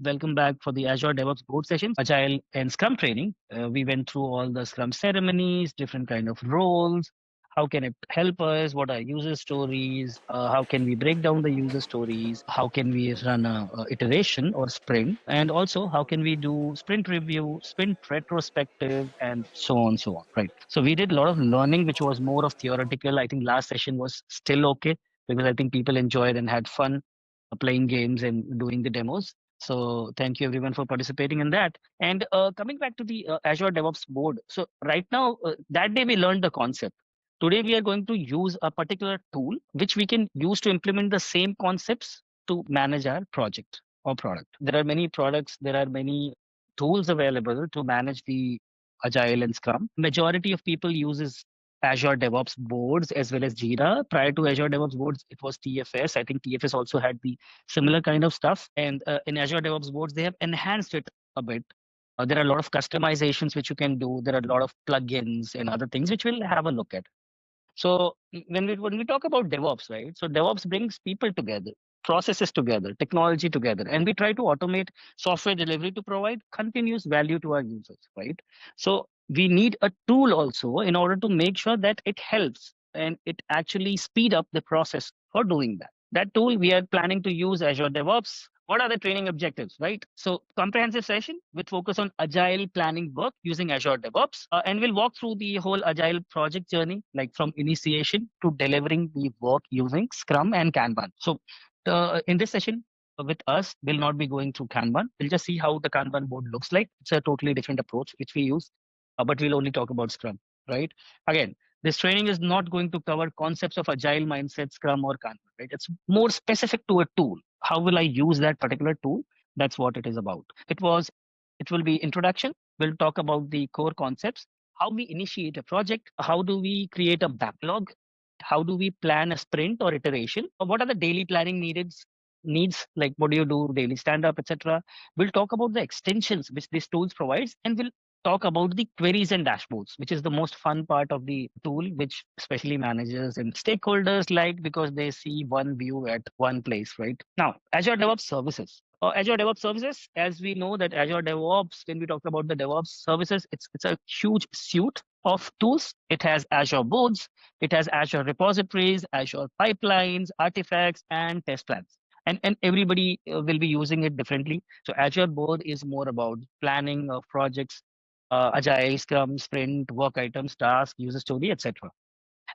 Welcome back for the Azure DevOps Board sessions, Agile and Scrum training. We went through all the Scrum ceremonies, different kind of roles. How can it help us? What are user stories? How can we break down the user stories? How can we run a iteration or sprint? And also, how can we do sprint review, sprint retrospective, and so on, so on. Right. So we did a lot of learning, which was more of theoretical. I think last session was still okay because I think people enjoyed and had fun playing games and doing the demos. So thank you everyone for participating in that. And coming back to the Azure DevOps board. So right now, that day we learned the concept. Today we are going to use a particular tool which we can use to implement the same concepts to manage our project or product. There are many products, there are many tools available to manage the Agile and Scrum. Majority of people uses Azure DevOps Boards as well as Jira. Prior to Azure DevOps Boards, it was TFS. I think TFS also had the similar kind of stuff. And in Azure DevOps Boards, they have enhanced it a bit. There are a lot of customizations which you can do. There are a lot of plugins and other things which we'll have a look at. So when we talk about DevOps, right? So DevOps brings people together, processes together, technology together, and we try to automate software delivery to provide continuous value to our users, right? So we need a tool also in order to make sure that it helps and it actually speed up the process for doing that. That tool we are planning to use Azure DevOps. What are the training objectives, right? So comprehensive session with focus on agile planning work using Azure DevOps. And we'll walk through the whole agile project journey, like from initiation to delivering the work using Scrum and Kanban. So in this session with us, we'll not be going through Kanban. We'll just see how the Kanban board looks like. It's a totally different approach which we use, but we'll only talk about Scrum, right? Again, this training is not going to cover concepts of agile mindset, Scrum, or Kanban, right? It's more specific to a tool. How will I use that particular tool? That's what it is about. It will be introduction. We'll talk about the core concepts, how we initiate a project, how do we create a backlog, how do we plan a sprint or iteration, or what are the daily planning needs, like what do you do, daily stand up, etc. We'll talk about the extensions which these tools provides, and we'll talk about the queries and dashboards, which is the most fun part of the tool, which especially managers and stakeholders like because they see one view at one place, right? Now, Azure DevOps Services. Azure DevOps Services, as we know that Azure DevOps, when we talk about the DevOps services, it's a huge suite of tools. It has Azure Boards, it has Azure repositories, Azure pipelines, artifacts, and test plans. And everybody will be using it differently. So Azure Board is more about planning of projects, Agile, Scrum, Sprint, work items, task, user story, etc.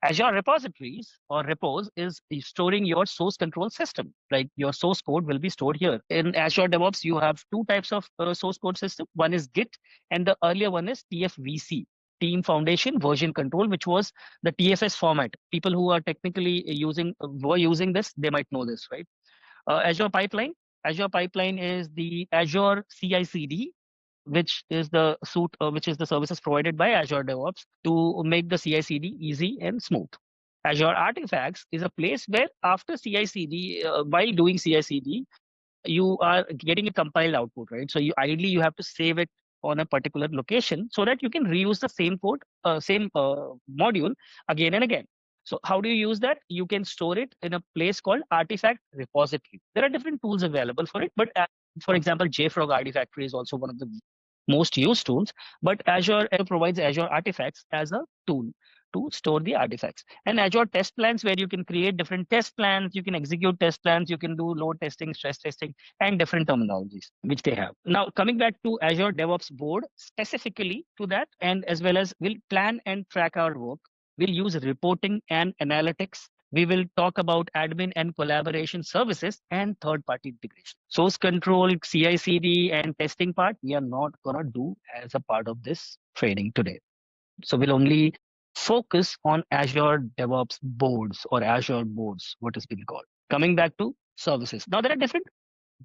Azure repositories or repos is storing your source control system. Like your source code will be stored here. In Azure DevOps, you have two types of source code system. One is Git, and the earlier one is TFVC. Team Foundation Version Control, which was the TFS format. People who are technically were using this, they might know this, right? Azure Pipeline. Azure Pipeline is the Azure CI/CD, which is which is the services provided by Azure DevOps to make the CI/CD easy and smooth. Azure Artifacts is a place where after CI/CD, while doing CI/CD, you are getting a compiled output, right? So ideally you have to save it on a particular location so that you can reuse the same code, same module again and again. So how do you use that? You can store it in a place called Artifact Repository. There are different tools available for it, but for example, JFrog Artifactory is also one of the most used tools, but Azure provides Azure Artifacts as a tool to store the artifacts. And Azure test plans, where you can create different test plans, you can execute test plans, you can do load testing, stress testing, and different terminologies which they have. Now, coming back to Azure DevOps Board, specifically to that, and as well as we'll plan and track our work. We'll use reporting and analytics. We will talk about admin and collaboration services and third-party integration. Source control, CI/CD, and testing part, we are not going to do as a part of this training today. So we'll only focus on Azure DevOps Boards or Azure Boards, what has been called. Coming back to services. Now, there are different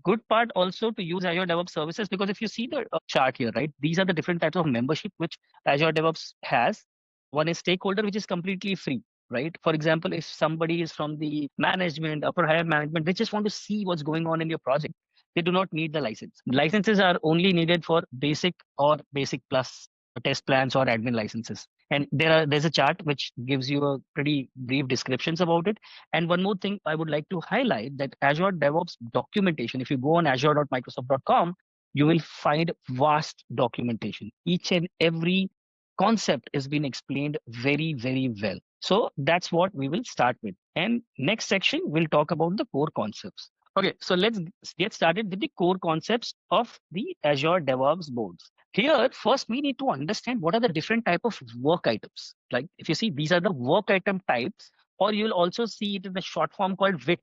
good part also to use Azure DevOps services, because if you see the chart here, right, these are the different types of membership which Azure DevOps has. One is stakeholder, which is completely free, right? For example, if somebody is from the management, upper higher management, they just want to see what's going on in your project, they do not need the license. Licenses are only needed for basic or basic plus test plans or admin licenses. And there's a chart which gives you a pretty brief descriptions about it. And one more thing I would like to highlight, that Azure DevOps documentation, if you go on azure.microsoft.com, you will find vast documentation. Each and every concept is being explained very, very well. So that's what we will start with. And next section, we'll talk about the core concepts. Okay, so let's get started with the core concepts of the Azure DevOps boards. Here, first we need to understand what are the different type of work items. Like if you see, these are the work item types, or you'll also see it in the short form called WIT,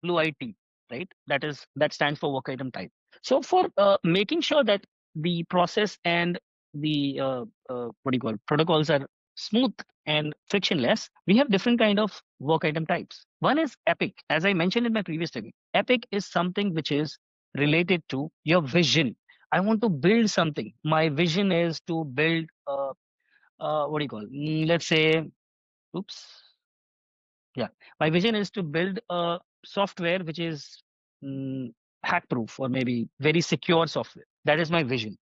WIT, right? That stands for work item type. So for making sure that the process and the what do you call it, protocols are smooth and frictionless, we have different kind of work item types. One is epic. As I mentioned in my previous talk, epic is something which is related to your vision. I want to build something. My vision is to build what do you call it? Let's say, oops, yeah, my vision is to build a software which is mm, hack proof, or maybe very secure software. That is my vision.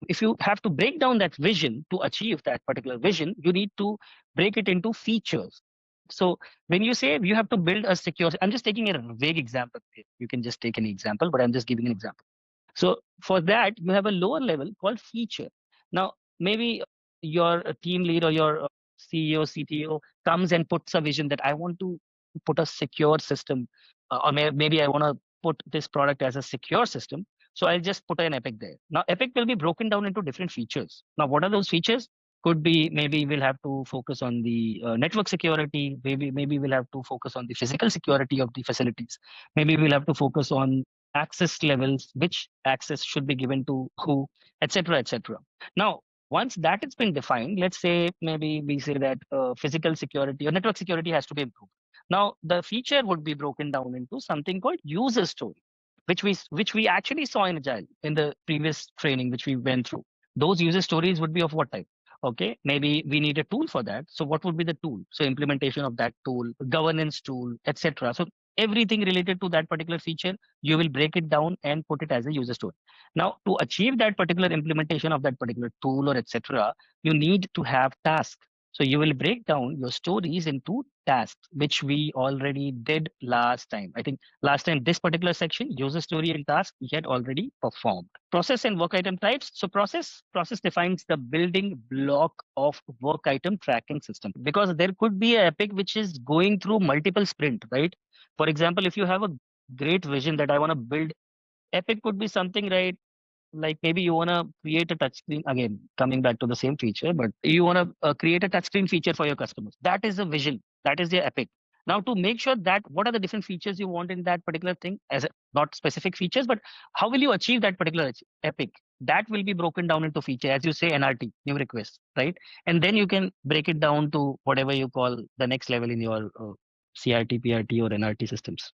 If you have to break down that vision to achieve that particular vision, you need to break it into features. So when you say you have to build a secure, I'm just taking a vague example here. You can just take any example, but I'm just giving an example. So for that, you have a lower level called feature. Now, maybe your team lead or your CEO, CTO comes and puts a vision that I want to put a secure system, or maybe I want to put this product as a secure system. So I'll just put an Epic there. Now, Epic will be broken down into different features. Now, what are those features? Could be maybe we'll have to focus on the network security. Maybe we'll have to focus on the physical security of the facilities. Maybe we'll have to focus on access levels, which access should be given to who, etc., etc. Now, once that has been defined, let's say maybe we say that physical security or network security has to be improved. Now, the feature would be broken down into something called user story, which we actually saw in Agile in the previous training which we went through. Those user stories would be of what type? Okay, maybe we need a tool for that. So what would be the tool? So implementation of that tool, governance tool, etc. So everything related to that particular feature, you will break it down and put it as a user story. Now, to achieve that particular implementation of that particular tool or etc., you need to have tasks. So you will break down your stories into tasks, which we already did last time. I think last time this particular section, user story and task, we had already performed. Process and work item types. So process defines the building block of work item tracking system, because there could be a epic which is going through multiple sprint, right? For example, if you have a great vision that I want to build, epic could be something, right? Like maybe you want to create a touchscreen, again coming back to the same feature, but you want to create a touchscreen feature for your customers. That is a vision, that is the epic. Now, to make sure that what are the different features you want in that particular thing, as not specific features, but how will you achieve that particular epic, that will be broken down into feature, as you say, NRT, new request, right? And then you can break it down to whatever you call the next level in your CRT, PRT, or NRT systems.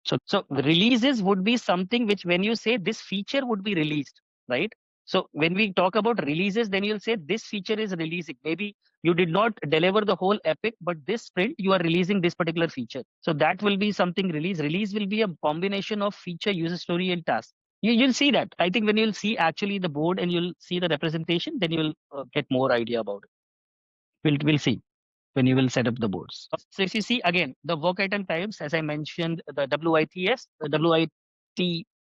So releases would be something which, when you say this feature would be released, right? So when we talk about releases, then you'll say this feature is releasing. Maybe you did not deliver the whole epic, but this sprint you are releasing this particular feature. So that will be something release. Release will be a combination of feature, user story, and task. You'll see that. I think when you'll see actually the board and you'll see the representation, then you'll get more idea about it. We'll see when you will set up the boards. So if you see again, the work item types, as I mentioned, the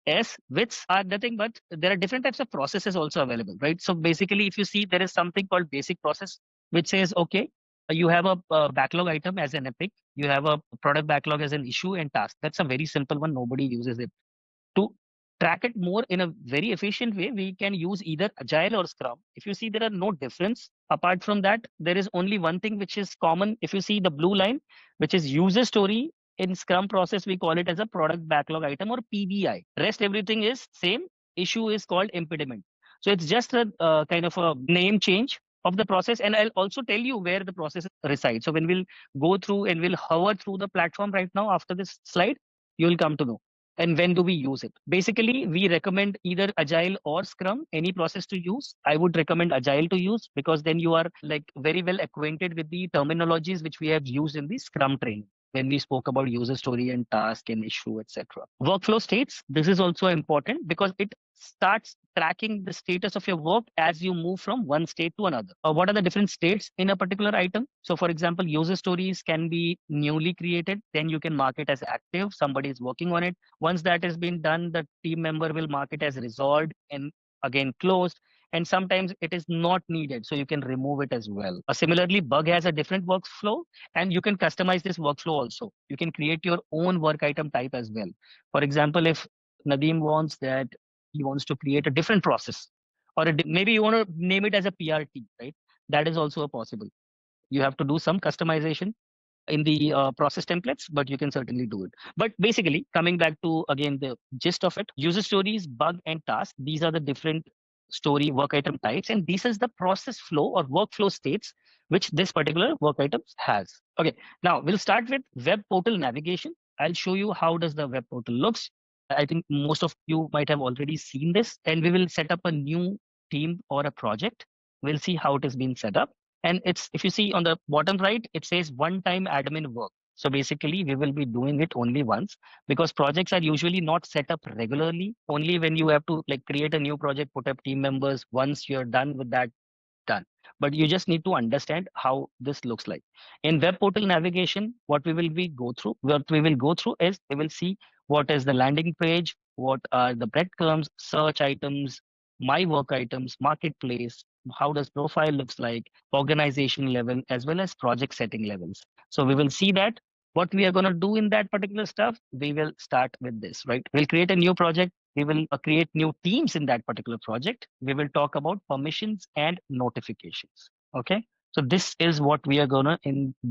WITS, which are nothing but there are different types of processes also available, right? So basically, if you see, there is something called basic process, which says, okay, you have a backlog item as an epic, you have a product backlog as an issue and task. That's a very simple one. Nobody uses it. To track it more in a very efficient way, we can use either Agile or Scrum. If you see, there are no difference. Apart from that, there is only one thing which is common. If you see the blue line, which is user story, in Scrum process, we call it as a product backlog item, or PBI. Rest everything is same. Issue is called impediment. So it's just a kind of a name change of the process. And I'll also tell you where the process resides. So when we'll go through and we'll hover through the platform right now after this slide, you'll come to know. And when do we use it? Basically, we recommend either Agile or Scrum, any process to use. I would recommend Agile to use, because then you are like very well acquainted with the terminologies which we have used in the Scrum training. when we spoke about user story and task and issue, etc. Workflow states, this is also important because it starts tracking the status of your work as you move from one state to another. What are the different states in a particular item? So for example, user stories can be newly created, then you can mark it as active, somebody is working on it. Once that has been done, the team member will mark it as resolved and again closed. And sometimes it is not needed, so you can remove it as well. Similarly, bug has a different workflow, and you can customize this workflow also. You can create your own work item type as well. For example, if Nadeem wants that, he wants to create a different process, or maybe you want to name it as a PRT, right? That is also a possible. You have to do some customization in the process templates, but you can certainly do it. But basically, coming back to again the gist of it, user stories, bug, and task, these are the different story work item types, and this is the process flow or workflow states which this particular work item has. Okay, now we'll start with web portal navigation. I'll show you how does the web portal looks. I think most of you might have already seen this, and we will set up a new team or a project. We'll see how it is being set up. And it's, if you see on the bottom right, it says one-time admin work. So basically, we will be doing it only once because projects are usually not set up regularly. Only when you have to like create a new project, put up team members, once you're done with that, done. But you just need to understand how this looks like. In web portal navigation, what we will go through is we will see what is the landing page, what are the breadcrumbs, search items, my work items, marketplace, how does profile looks like, organization level, as well as project setting levels. So we will see that. What we are going to do in that particular stuff, we will start with this, right? We'll create a new project. We will create new teams in that particular project. We will talk about permissions and notifications. Okay. So this is what we are gonna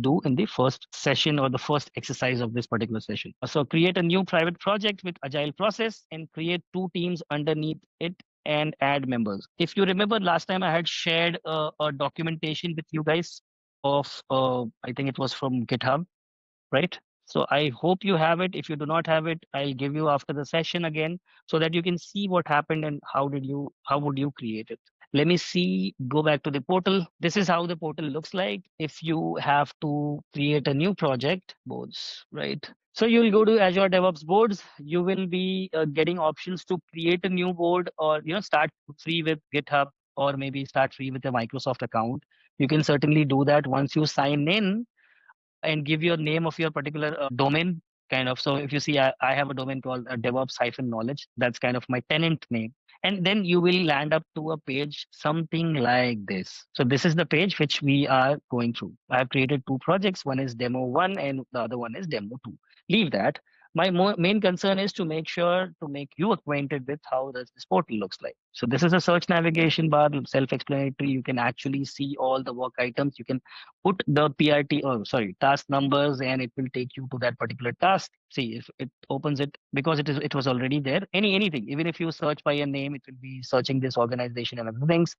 do in the first session or the first exercise of this particular session. So create a new private project with agile process and create two teams underneath it and add members. If you remember last time I had shared a documentation with you guys of, I think it was from GitHub, right? So I hope you have it. If you do not have it, I'll give you after the session again so that you can see what happened and how would you create it. Let me see, go back to the portal. This is how the portal looks like. If you have to create a new project, boards, right? So you'll go to Azure DevOps Boards. You will be getting options to create a new board or, start free with GitHub or maybe start free with a Microsoft account. You can certainly do that once you sign in and give your name of your particular domain kind of. So if you see, I have a domain called DevOps-knowledge. That's kind of my tenant name. And then you will land up to a page, something like this. So this is the page which we are going through. I have created two projects. One is demo 1 and the other one is demo 2. Leave that. My main concern is to make sure to make you acquainted with how does this portal looks like. So this is a search navigation bar, self-explanatory. You can actually see all the work items. You can put the task numbers, and it will take you to that particular task. See if it opens it because it was already there. Anything, even if you search by a name, it will be searching this organization and other things.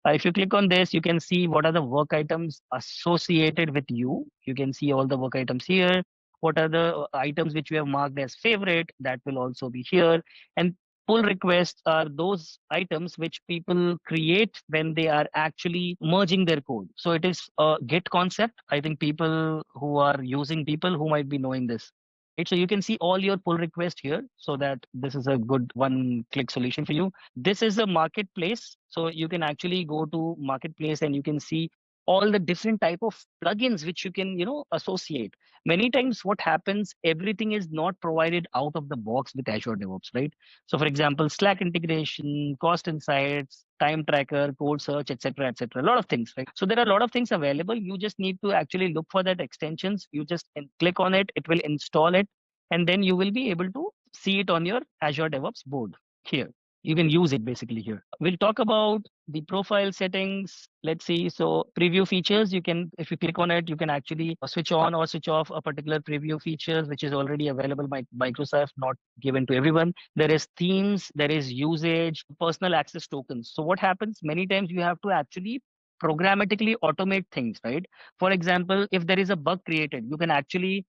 If you click on this, you can see what are the work items associated with you. You can see all the work items here. What are the items which we have marked as favorite? That will also be here. And pull requests are those items which people create when they are actually merging their code. So it is a Git concept. I think people who are using people who might be knowing this. Right? So you can see all your pull requests here so that this is a good one-click solution for you. This is a marketplace. So you can actually go to marketplace and you can see all the different type of plugins which you can, associate. Many times what happens, everything is not provided out of the box with Azure DevOps, right? So for example, Slack integration, cost insights, time tracker, code search, etc., etc. A lot of things, right? So there are a lot of things available. You just need to actually look for that extensions. You just click on it, it will install it, and then you will be able to see it on your Azure DevOps board here. You can use it basically here. We'll talk about the profile settings. Let's see. So preview features, you can, if you click on it, you can actually switch on or switch off a particular preview features, which is already available by Microsoft, not given to everyone. There is themes, there is usage, personal access tokens. So what happens, many times you have to actually programmatically automate things, right? For example, if there is a bug created, you can actually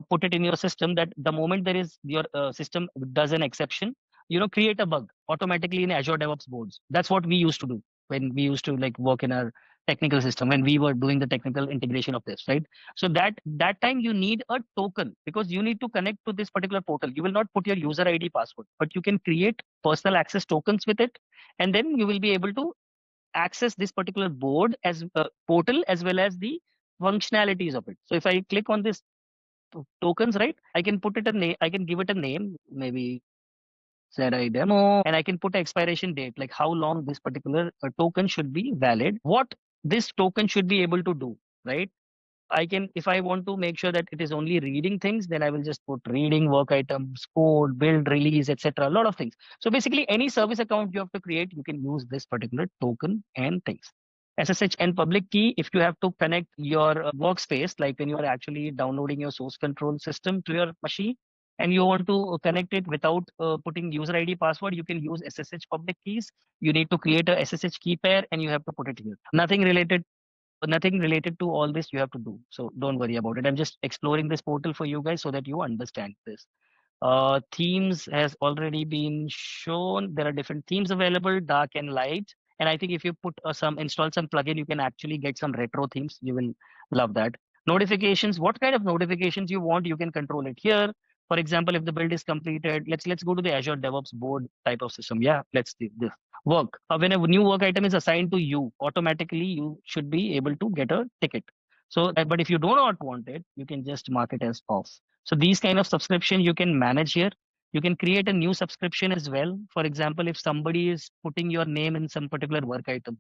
put it in your system that the moment there is your system does an exception, create a bug automatically in Azure DevOps boards. That's what we used to do when we used to like work in our technical system when we were doing the technical integration of this, right? So that time you need a token because you need to connect to this particular portal. You will not put your user ID password, but you can create personal access tokens with it, and then you will be able to access this particular board as portal as well as the functionalities of it. So if I click on this tokens, right, I can put it a name. I can give it a name, maybe ZI demo, and I can put an expiration date, like how long this particular token should be valid, what this token should be able to do, right? I can, if I want to make sure that it is only reading things, then I will just put reading work items, code, build, release, etc. A lot of things. So basically, any service account you have to create, you can use this particular token and things. SSH and public key, if you have to connect your workspace, like when you are actually downloading your source control system to your machine, and you want to connect it without putting user ID password, you can use SSH public keys. You need to create a SSH key pair and you have to put it here. Nothing related to all this you have to do. So don't worry about it. I'm just exploring this portal for you guys so that you understand this. Themes has already been shown. There are different themes available, dark and light. And I think if you put install some plugin, you can actually get some retro themes. You will love that. Notifications, what kind of notifications you want, you can control it here. For example, if the build is completed, let's go to the Azure DevOps board type of system. Yeah, let's do this. Work. When a new work item is assigned to you, automatically you should be able to get a ticket. So, but if you do not want it, you can just mark it as off. So these kind of subscription you can manage here. You can create a new subscription as well. For example, if somebody is putting your name in some particular work item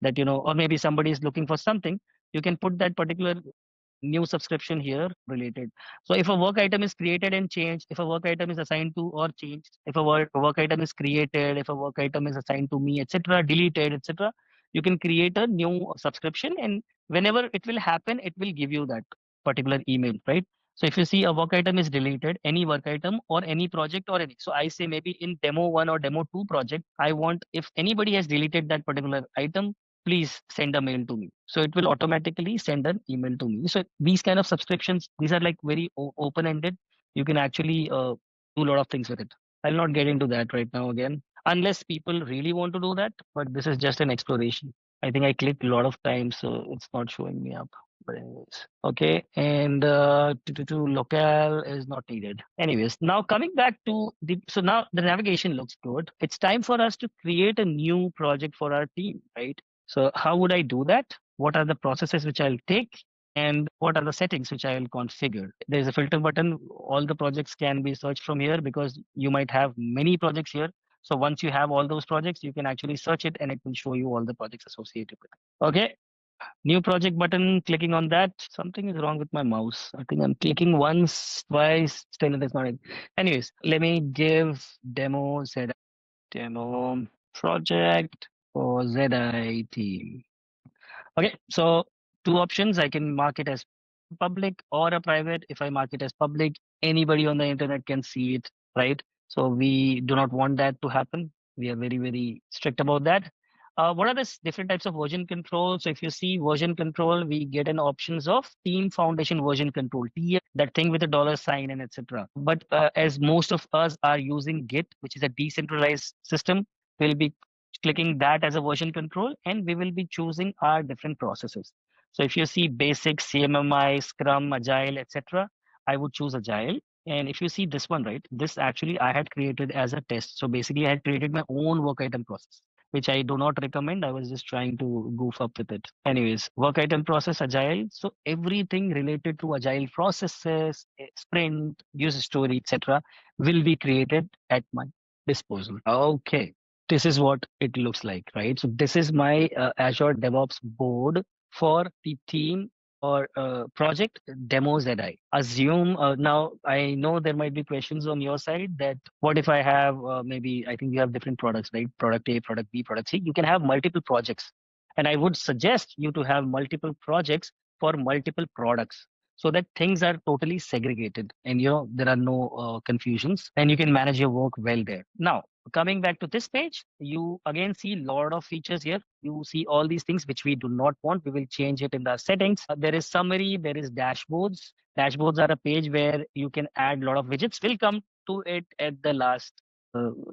that, or maybe somebody is looking for something, you can put that particular new subscription here related. So if a work item is created and changed, if a work item is assigned to or changed, if a work item is created, if a work item is assigned to me, etc., deleted, etc., you can create a new subscription, and whenever it will happen, it will give you that particular email, right? So if you see a work item is deleted, any work item or any project or any, so I say maybe in demo 1 or demo 2 project, I want, if anybody has deleted that particular item, please send a mail to me. So it will automatically send an email to me. So these kind of subscriptions, these are like very open-ended. You can actually do a lot of things with it. I'll not get into that right now again, unless people really want to do that. But this is just an exploration. I think I clicked a lot of times, so it's not showing me up. But anyways, okay. And to locale is not needed. Anyways, now coming back to so now the navigation looks good. It's time for us to create a new project for our team, right? So how would I do that? What are the processes which I'll take? And what are the settings which I will configure? There's a filter button. All the projects can be searched from here because you might have many projects here. So once you have all those projects, you can actually search it and it will show you all the projects associated with it. Okay. New project button, clicking on that. Something is wrong with my mouse. I think I'm clicking once, twice, still it is not. Anyways, let me give demo project for ZI team. Okay, so two options. I can mark it as public or a private. If I mark it as public, anybody on the internet can see it, right? So we do not want that to happen. We are very, very strict about that. What are the different types of version control? So if you see version control, we get an options of team foundation version control, TF, that thing with a dollar sign and etc. But as most of us are using Git, which is a decentralized system, we'll be clicking that as a version control, and we will be choosing our different processes. So if you see basic, CMMI, Scrum, Agile, etc., I would choose Agile. And if you see this one, right, this actually I had created as a test. So basically I had created my own work item process, which I do not recommend. I was just trying to goof up with it. Anyways, work item process, Agile. So everything related to Agile processes, sprint, user story, etc., will be created at my disposal. Okay, this is what it looks like, right? So this is my Azure DevOps board for the team or project demos that I assume. Now, I know there might be questions on your side that what if I have maybe, I think you have different products, right? Product A, product B, product C. You can have multiple projects. And I would suggest you to have multiple projects for multiple products so that things are totally segregated and there are no confusions and you can manage your work well there. Now, coming back to this page, you again see a lot of features here. You see all these things which we do not want. We will change it in the settings. There is summary, there is dashboards. Dashboards are a page where you can add a lot of widgets. We'll come to it at the last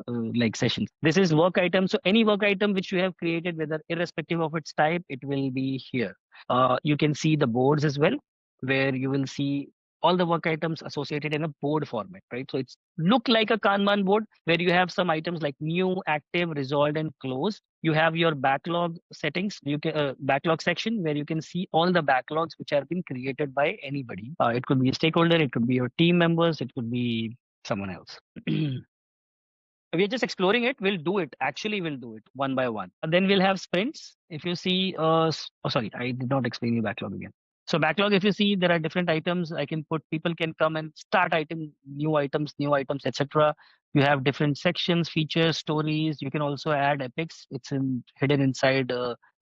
like sessions. This is work item. So any work item which you have created, whether irrespective of its type, it will be here. You can see the boards as well, where you will see all the work items associated in a board format, right? So it's look like a Kanban board where you have some items like new, active, resolved, and closed. You have your backlog settings. You can backlog section where you can see all the backlogs which have been created by anybody. It could be a stakeholder, it could be your team members, it could be someone else. We're just exploring it. We'll do it. Actually, we'll do it one by one. And then we'll have sprints. If you see, oh, sorry, I did not explain you backlog again. So backlog, if you see, there are different items. I can put, people can come and start new items, etc. You have different sections, features, stories. You can also add epics. It's hidden inside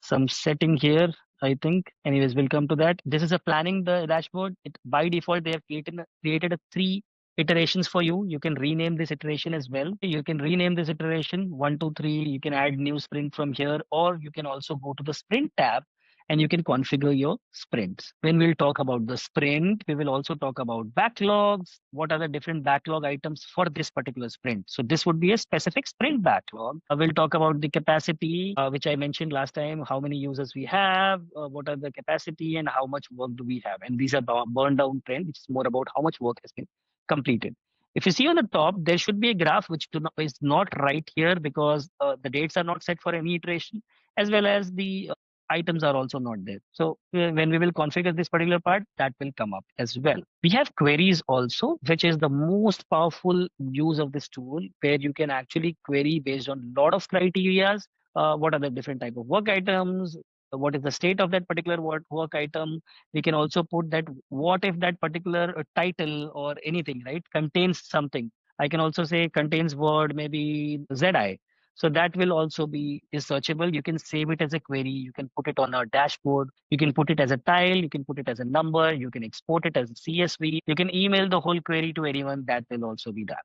some setting here, I think. Anyways, we'll come to that. This is a planning the dashboard. By default, they have created a three iterations for you. You can rename this iteration as well. You can rename this iteration 1, 2, 3. You can add new sprint from here, or you can also go to the sprint tab and you can configure your sprints. When we'll talk about the sprint, we will also talk about backlogs. What are the different backlog items for this particular sprint? So this would be a specific sprint backlog. We'll talk about the capacity, which I mentioned last time, how many users we have, what are the capacity and how much work do we have. And these are burn down trend, which is more about how much work has been completed. If you see on the top, there should be a graph which is not right here because the dates are not set for any iteration, as well as the items are also not there. So when we will configure this particular part, that will come up as well. We have queries also, which is the most powerful use of this tool, where you can actually query based on a lot of criterias. What are the different type of work items? What is the state of that particular work item? We can also put that what if that particular title or anything, right, contains something. I can also say contains word, maybe ZI. So that will also be is searchable. You can save it as a query. You can put it on a dashboard. You can put it as a tile. You can put it as a number. You can export it as a CSV. You can email the whole query to anyone. That will also be done.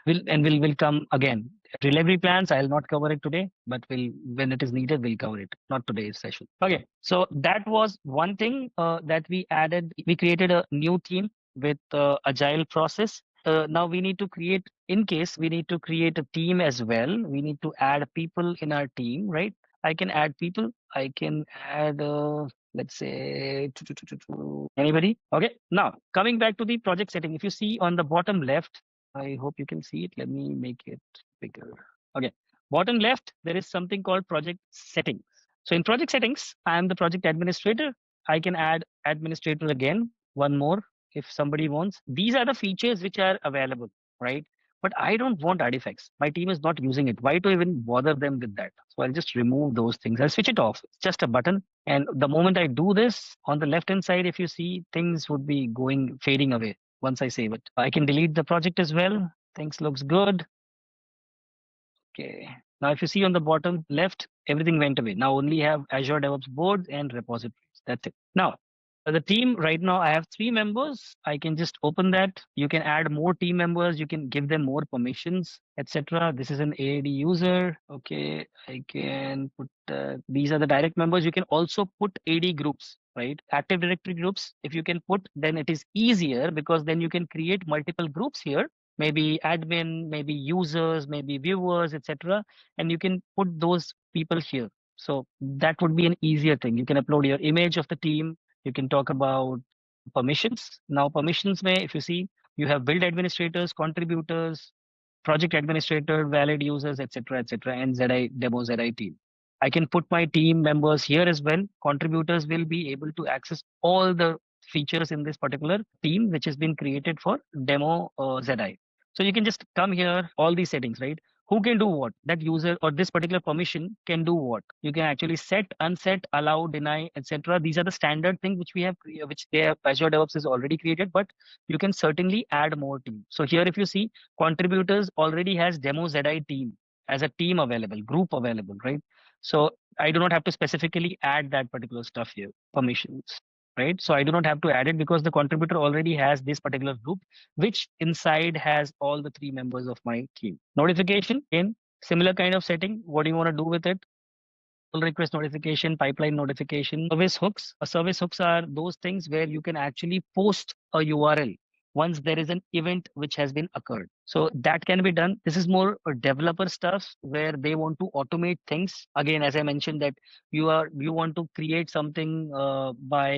We'll come again. Delivery plans, I'll not cover it today, but when it is needed, we'll cover it. Not today's session. Okay, so that was one thing that we added. We created a new theme with Agile process. Now we need to create, in case we need to create a team as well, we need to add people in our team, right? I can add people. I can add, let's say, anybody. Okay, now coming back to the project setting. If you see on the bottom left, I hope you can see it. Let me make it bigger. Okay. Bottom left, there is something called project settings. So in project settings, I am the project administrator. I can add administrator again, one more if somebody wants. These are the features which are available, right? But I don't want artifacts. My team is not using it. Why to even bother them with that? So I'll just remove those things. I'll switch it off. It's just a button. And the moment I do this, on the left-hand side, if you see, things would be fading away once I save it. I can delete the project as well. Things looks good. Okay. Now, if you see on the bottom left, everything went away. Now only have Azure DevOps Boards and repositories. That's it. Now, the team right now, I have 3 members. I can just open that. You can add more team members. You can give them more permissions, etc. This is an AAD user. Okay, I can put these are the direct members. You can also put AD groups, right? Active Directory groups. If you can put, then it is easier because then you can create multiple groups here. Maybe admin, maybe users, maybe viewers, etc. And you can put those people here. So that would be an easier thing. You can upload your image of the team. You can talk about permissions. Now permissions may, if you see, you have build administrators, contributors, project administrator, valid users, etc., and ZI demo ZI team. I can put my team members here as well. Contributors will be able to access all the features in this particular team, which has been created for demo ZI. So you can just come here, all these settings, right? Who can do what? That user or this particular permission can do what? You can actually set, unset, allow, deny, etc. These are the standard things which we have, which they have, Azure DevOps is already created, but you can certainly add more teams. So here, if you see, contributors already has demo ZI team as a team available, group available, right? So I do not have to specifically add that particular stuff here, permissions, right? So I do not have to add it because the contributor already has this particular group, which inside has all the 3 members of my team. Notification, again, similar kind of setting. What do you want to do with it? Pull request notification, pipeline notification, service hooks. Service hooks are those things where you can actually post a URL. once there is an event which has been occurred. So that can be done. This is more developer stuff where they want to automate things. Again, as I mentioned, that you want to create something by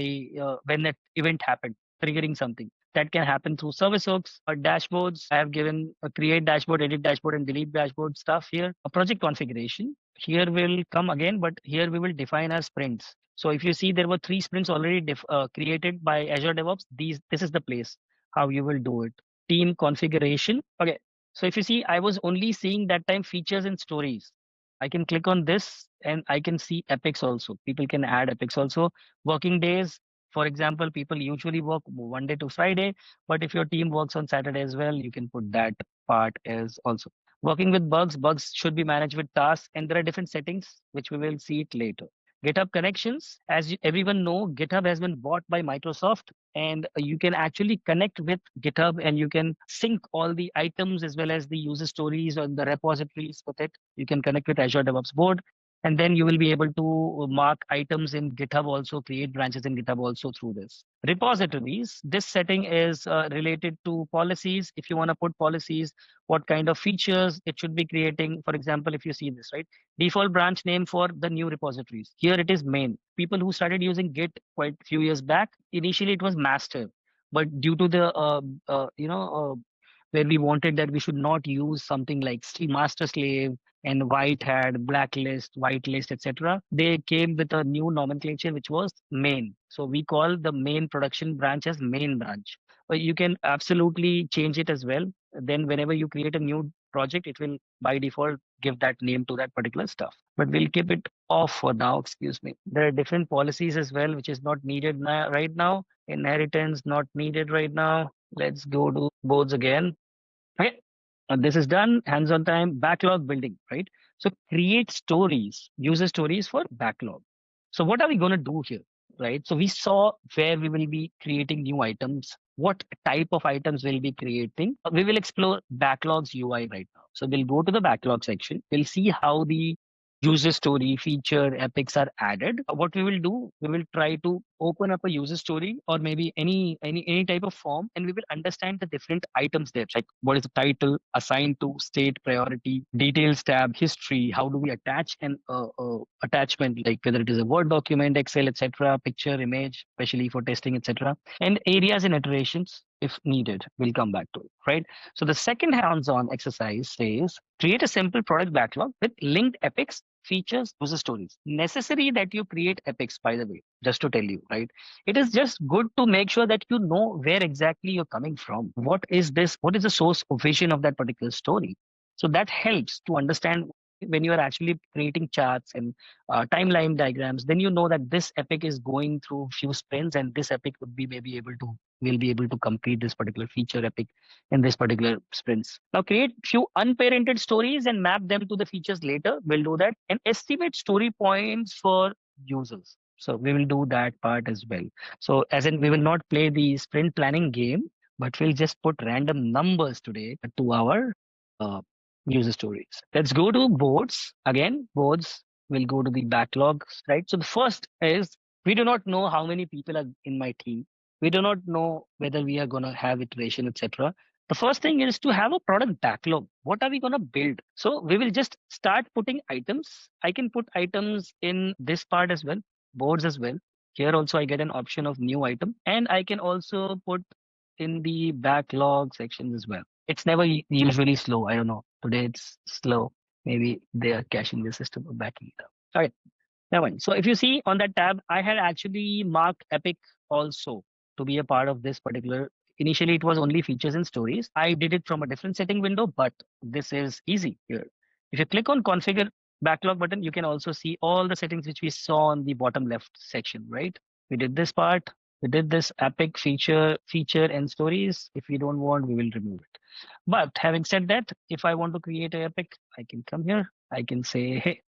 when that event happened, triggering something. That can happen through service hooks or dashboards. I have given a create dashboard, edit dashboard, and delete dashboard stuff here. A project configuration here will come again, but here we will define our sprints. So if you see, there were 3 sprints already created by Azure DevOps. This is the place how you will do it. Team configuration. Okay. So if you see, I was only seeing that time features and stories. I can click on this and I can see epics also. People can add epics also. Working days. For example, people usually work Monday to Friday, but if your team works on Saturday as well, you can put that part as also. Working with bugs should be managed with tasks, and there are different settings which we will see it later. GitHub connections, as everyone know, GitHub has been bought by Microsoft, and you can actually connect with GitHub and you can sync all the items as well as the user stories or the repositories with it. You can connect with Azure DevOps Board, and then you will be able to mark items in GitHub also, create branches in GitHub also through this. Repositories, this setting is related to policies. If you want to put policies, what kind of features it should be creating. For example, if you see this, right? Default branch name for the new repositories. Here it is main. People who started using Git quite a few years back, initially it was master, but due to the where we wanted that we should not use something like master slave and white hat, blacklist, whitelist, etc. They came with a new nomenclature which was main. So we call the main production branch as main branch. But you can absolutely change it as well. Then whenever you create a new project, it will by default give that name to that particular stuff. But we'll keep it off for now. Excuse me. There are different policies as well, which is not needed right now. Inheritance not needed right now. Let's go to boards again. Okay. This is done. Hands-on time. Backlog building. Right. So create stories. User stories for backlog. So what are we going to do here? Right. So we saw where we will be creating new items, what type of items we'll be creating. We will explore backlogs UI right now. So we'll go to the backlog section. We'll see how the user story feature epics are added. What we will do, we will try to open up a user story or maybe any type of form, and we will understand the different items there, like what is the title, assigned to, state, priority, details tab, history. How do we attach an attachment, like whether it is a Word document, Excel, etc., picture, image, especially for testing, etc., and areas and iterations if needed. We'll come back to it, right? So the second hands-on exercise says create a simple product backlog with linked epics, features, user stories. Necessary that you create epics, by the way, just to tell you, right? It is just good to make sure that you know where exactly you're coming from. What is this? What is the source of vision of that particular story? So that helps to understand when you are actually creating charts and timeline diagrams, then you know that this epic is going through few sprints and this epic would be maybe able to will be able to complete this particular feature epic in this particular sprints. Now create few unparented stories and map them to the features later. We'll do that and estimate story points for users. So we will do that part as well. So as in we will not play the sprint planning game, but we'll just put random numbers today to our uh, user stories. Let's go to boards. Again, boards will go to the backlogs, right? So the first is we do not know how many people are in my team. We do not know whether we are going to have iteration, etc. The first thing is to have a product backlog. What are we going to build? So we will just start putting items. I can put items in this part as well, boards as well. Here also I get an option of new item, and I can also put in the backlog section as well. It's never usually slow. I don't know. Today it's slow. Maybe they are caching the system or backing it up. All right. Never mind. So if you see on that tab, I had actually marked Epic also to be a part of this particular. Initially, it was only features and stories. I did it from a different setting window, but this is easy here. If you click on configure backlog button, you can also see all the settings which we saw on the bottom left section, right? We did this part. We did this Epic feature and stories. If we don't want, we will remove it. But having said that, if I want to create a Epic, I can come here. I can say, hey,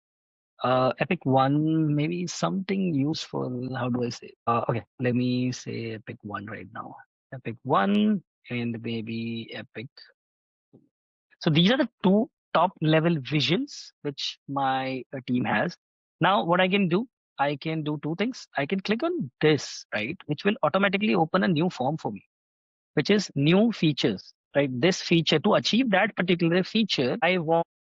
Epic one, maybe something useful. How do I say? Okay, let me say Epic one right now. Epic one and maybe Epic. So these are the two top level visions which my team has. Now, what I can do two things. I can click on this, right, which will automatically open a new form for me. which is new features, right? This feature, to achieve that particular feature, I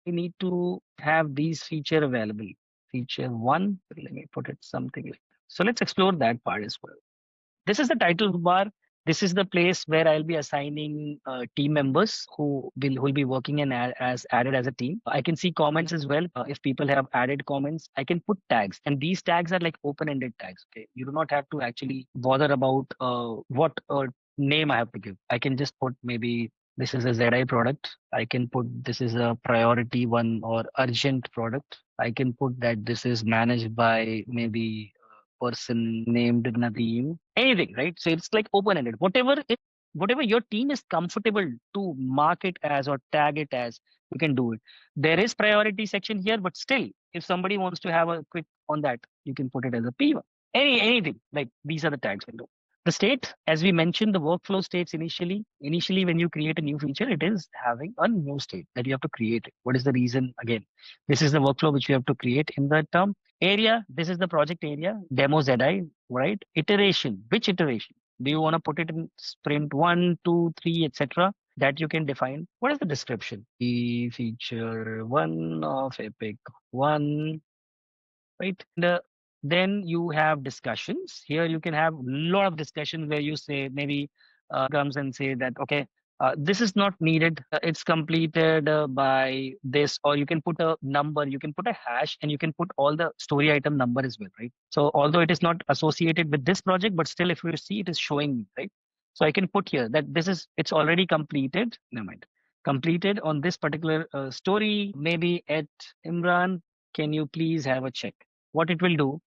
need to have these feature available. Feature one, let me put it something like that. So let's explore that part as well. This is the title bar. This is the place where I'll be assigning team members who will be working and as added as a team. I can see comments as well. If people have added comments, I can put tags, and these tags are like open-ended tags. Okay, you do not have to actually bother about what name I have to give. I can just put maybe this is a ZI product. I can put this is a priority one or urgent product. I can put that this is managed by maybe person named Nadeem, anything, right? So it's like open-ended. Whatever your team is comfortable to mark it as or tag it as, you can do it. There is priority section here, but still, if somebody wants to have a quick on that, you can put it as a P1. Anything like these are the tags window. The state, as we mentioned, the workflow states initially when you create a new feature, it is having a new state that you have to create. What is the reason? Again, this is the workflow which you have to create in the term. Area, this is the project area. Demo ZI, right? Iteration, which iteration? Do you want to put it in sprint 1, 2, 3, etc.? That you can define. What is the description? The feature 1 of Epic 1, right? Then you have discussions. Here you can have a lot of discussions where you say maybe comes and say that, okay, this is not needed. It's completed by this, or you can put a number, you can put a hash, and you can put all the story item number as well, right? So although it is not associated with this project, but still if you see, it is showing me, right? So I can put here that it's already completed. Never mind. Completed on this particular story, maybe at Imran. Can you please have a check? What it will do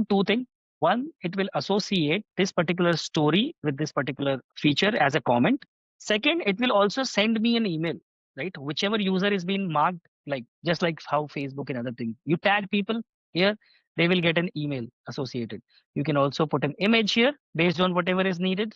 two things. One, it will associate this particular story with this particular feature as a comment. Second, it will also send me an email, right? Whichever user is being marked, like just like how Facebook and other things, you tag people here, they will get an email associated. You can also put an image here based on whatever is needed.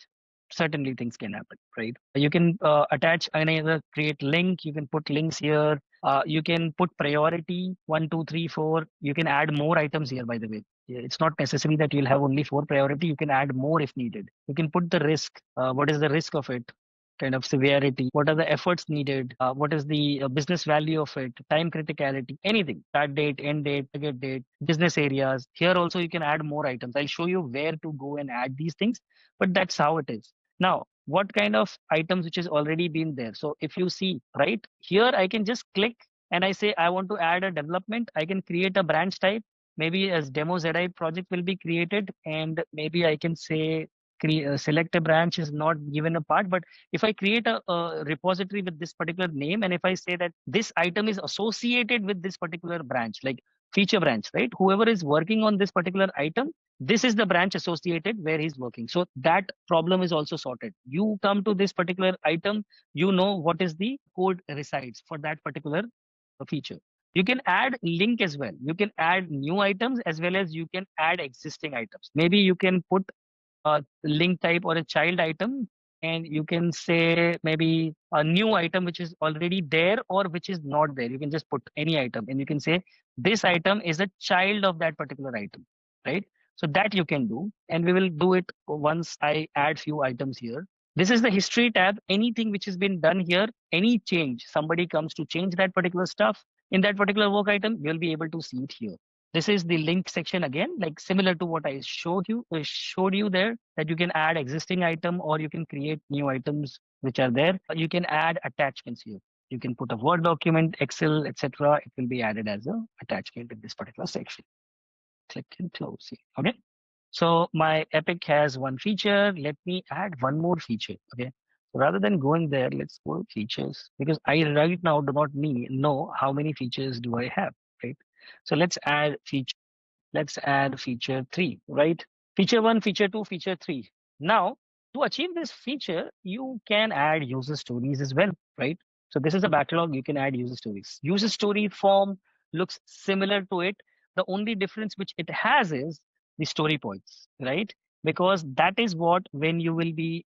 Certainly things can happen, right? You can attach another create link. You can put links here. You can put priority 1, 2, 3, 4. You can add more items here, by the way. It's not necessary that you'll have only 4 priority. You can add more if needed. You can put the risk. What is the risk of it? Kind of severity. What are the efforts needed? What is the business value of it? Time criticality, anything. Start date, end date, target date, business areas. Here also you can add more items. I'll show you where to go and add these things, but that's how it is. Now, what kind of items which has already been there? So if you see right here, I can just click and I say I want to add a development. I can create a branch type. Maybe as demo ZI project will be created, and maybe I can say select a branch is not given a part, but if I create a repository with this particular name, and if I say that this item is associated with this particular branch, like feature branch, right? Whoever is working on this particular item, this is the branch associated where he's working. So that problem is also sorted. You come to this particular item, you know what is the code resides for that particular feature. You can add link as well. You can add new items as well as you can add existing items. Maybe you can put a link type or a child item, and you can say maybe a new item which is already there or which is not there. You can just put any item and you can say this item is a child of that particular item, right? So that you can do, and we will do it once I add few items here. This is the history tab. Anything which has been done here, any change, somebody comes to change that particular stuff in that particular work item, you'll be able to see it here. This is the link section again, like similar to what I showed you there, that you can add existing item or you can create new items which are there. You can add attachments here. You can put a Word document, Excel, etc. It will be added as a attachment in this particular section. Click and close it. Okay. So my Epic has one feature. Let me add one more feature. Okay. So rather than going there, let's go to features, because I right now do not know how many features do I have, right? So let's add feature. Let's add feature 3, right? Feature 1, feature 2, feature 3. Now, to achieve this feature, you can add user stories as well, right? So this is a backlog. You can add user stories. User story form looks similar to it. The only difference which it has is the story points, right? Because that is what, when you will be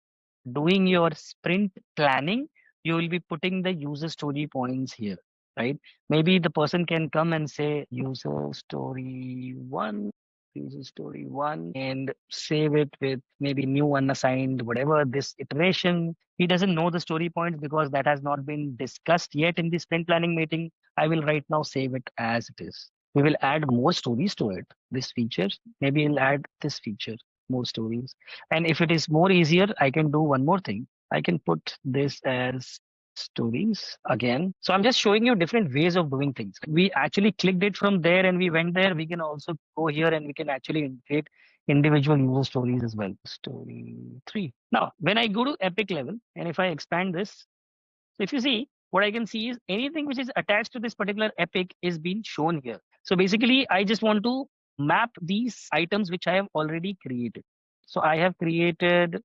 doing your sprint planning, you will be putting the user story points here, right? Maybe the person can come and say user story 1, user story 1 and save it with maybe new unassigned, whatever this iteration. He doesn't know the story points because that has not been discussed yet in the sprint planning meeting. I will right now save it as it is. We will add more stories to it. This feature, maybe we'll add this feature, more stories. And if it is more easier, I can do one more thing. I can put this as stories again. So I'm just showing you different ways of doing things. We actually clicked it from there and we went there. We can also go here and we can actually create individual user stories as well. Story 3. Now, when I go to epic level and if I expand this, so if you see, what I can see is anything which is attached to this particular epic is being shown here. So basically, I just want to map these items which I have already created. So I have created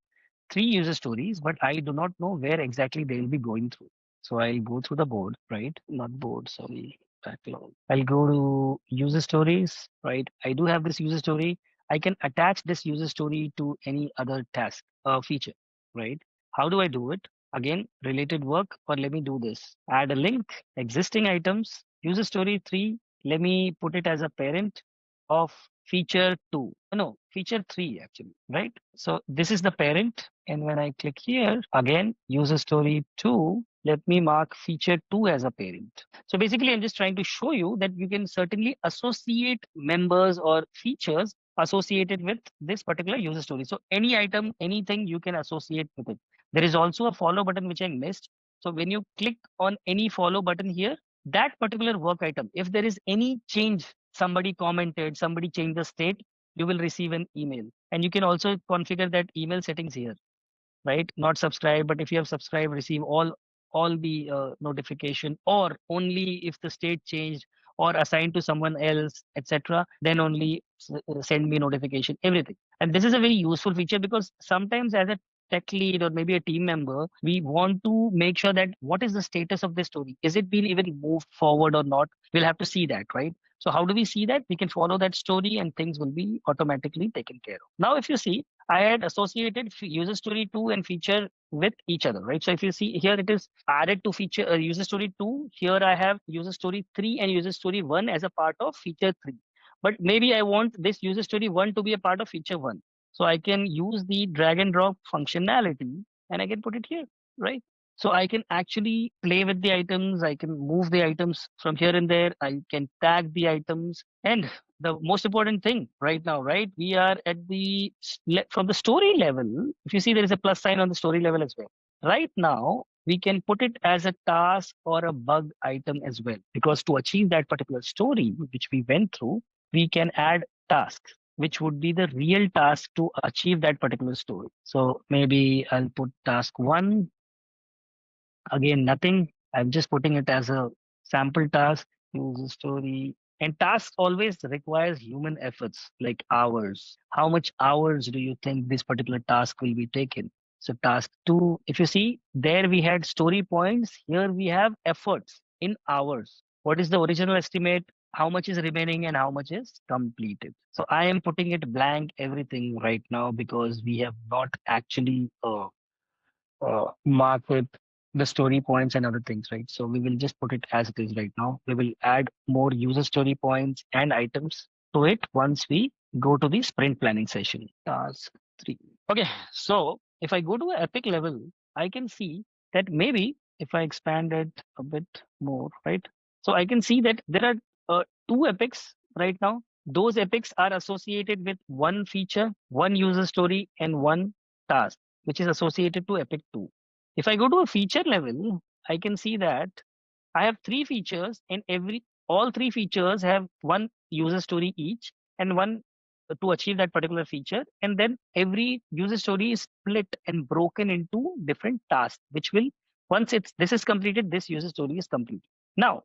3 user stories, but I do not know where exactly they will be going through. So I'll go through the board, right? Not board, sorry, backlog. I'll go to user stories, right? I do have this user story. I can attach this user story to any other task feature, right? How do I do it? Again, related work, or let me do this. Add a link, existing items, user story 3. Let me put it as a parent of feature 2. No, feature 3 actually, right? So this is the parent. And when I click here, again, user story 2, let me mark feature 2 as a parent. So basically, I'm just trying to show you that you can certainly associate members or features associated with this particular user story. So any item, anything you can associate with it. There is also a follow button which I missed. So when you click on any follow button here, that particular work item, if there is any change, somebody commented, somebody changed the state, you will receive an email. And you can also configure that email settings here, right? Not subscribe, but if you have subscribed, receive all the notification, or only if the state changed or assigned to someone else, etc. Then only send me notification, everything. And this is a very useful feature because sometimes as a tech lead or maybe a team member, we want to make sure that what is the status of this story? Is it been even moved forward or not? We'll have to see that, right? So how do we see that? We can follow that story and things will be automatically taken care of. Now, if you see, I had associated user story 2 and feature with each other, right? So if you see here, it is added to feature user story 2. Here I have user story 3 and user story 1 as a part of feature 3. But maybe I want this user story 1 to be a part of feature 1. So I can use the drag and drop functionality and I can put it here, right? So I can actually play with the items. I can move the items from here and there. I can tag the items. And the most important thing right now, right? We are at the, from the story level. If you see, there is a plus sign on the story level as well. Right now, we can put it as a task or a bug item as well. Because to achieve that particular story, which we went through, we can add tasks, which would be the real task to achieve that particular story. So maybe I'll put task 1. Again, nothing. I'm just putting it as a sample task, user story. And tasks always requires human efforts, like hours. How much hours do you think this particular task will be taken? So task 2, if you see, there we had story points. Here we have efforts in hours. What is the original estimate? How much is remaining and how much is completed? So I am putting it blank everything right now because we have not actually mark with the story points and other things, right? So we will just put it as it is right now. We will add more user story points and items to it once we go to the sprint planning session. Task 3. Okay, so if I go to an epic level, I can see that maybe if I expand it a bit more, right? So I can see that there are 2 epics right now. Those epics are associated with one feature, one user story, and one task, which is associated to Epic 2. If I go to a feature level, I can see that I have 3 features and all 3 features have one user story each and one to achieve that particular feature. And then every user story is split and broken into different tasks, which will, once this is completed, this user story is complete. Now,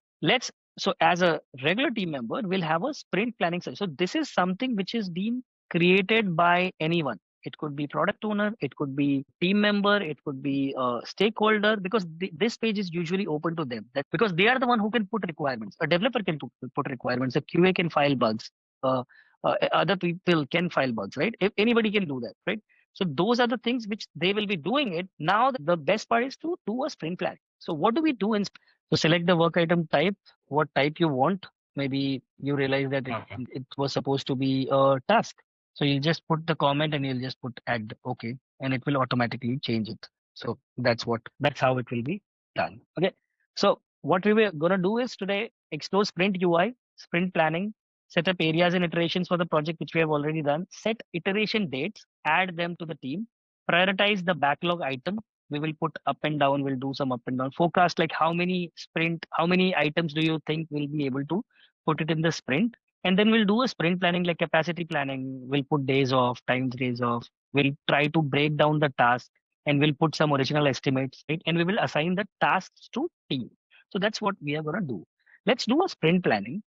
so as a regular team member, we'll have a sprint planning session. So this is something which is being created by anyone. It could be product owner, it could be team member, it could be a stakeholder, because this page is usually open to them. That because they are the one who can put requirements. A developer can put requirements. A QA can file bugs. Other people can file bugs, right? If anybody can do that, right? So those are the things which they will be doing it. Now the best part is to do a sprint plan. So what do we do in? So select the work item type, what type you want. maybe you realize that Okay. it was supposed to be a task. So you'll just put the comment and you'll just put add okay, and it will automatically change it. So that's how it will be done. Okay. So what we were gonna do is today explore sprint UI, sprint planning, set up areas and iterations for the project which we have already done, set iteration dates, add them to the team, prioritize the backlog item. We will put up and down, we'll do some up and down forecast, like how many items do you think we'll be able to put it in the sprint. And then we'll do a sprint planning, like capacity planning. We'll put days off, times days off. We'll try to break down the task and we'll put some original estimates, right? And we will assign the tasks to team. So that's what we are going to do. Let's do a sprint planning.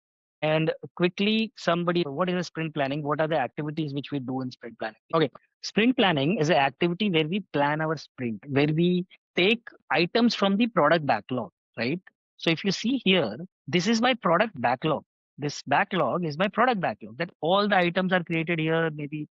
And quickly, somebody, what is a sprint planning? What are the activities which we do in sprint planning? Okay, sprint planning is an activity where we plan our sprint, where we take items from the product backlog, right? So if you see here, this is my product backlog. This backlog is my product backlog. That all the items are created here, maybe.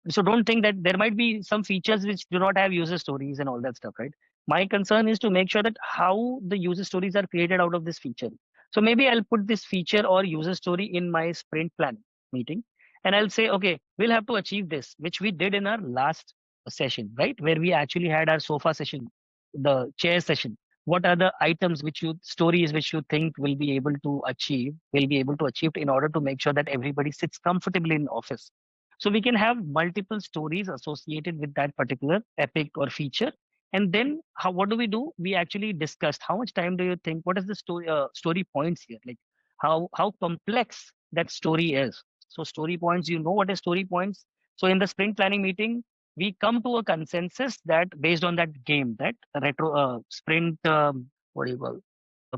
So don't think that there might be some features which do not have user stories and all that stuff, right? My concern is to make sure that how the user stories are created out of this feature. So maybe I'll put this feature or user story in my sprint plan meeting. And I'll say, okay, we'll have to achieve this, which we did in our last session, right? Where we actually had our sofa session, the chair session. What are the items stories which you think will be able to achieve in order to make sure that everybody sits comfortably in office. So we can have multiple stories associated with that particular epic or feature. And then what do we do? We actually discussed how much time do you think, what is the story points here? Like how complex that story is. So story points, you know what is story points? So in the sprint planning meeting, we come to a consensus that based on that game, that retro sprint, what do you call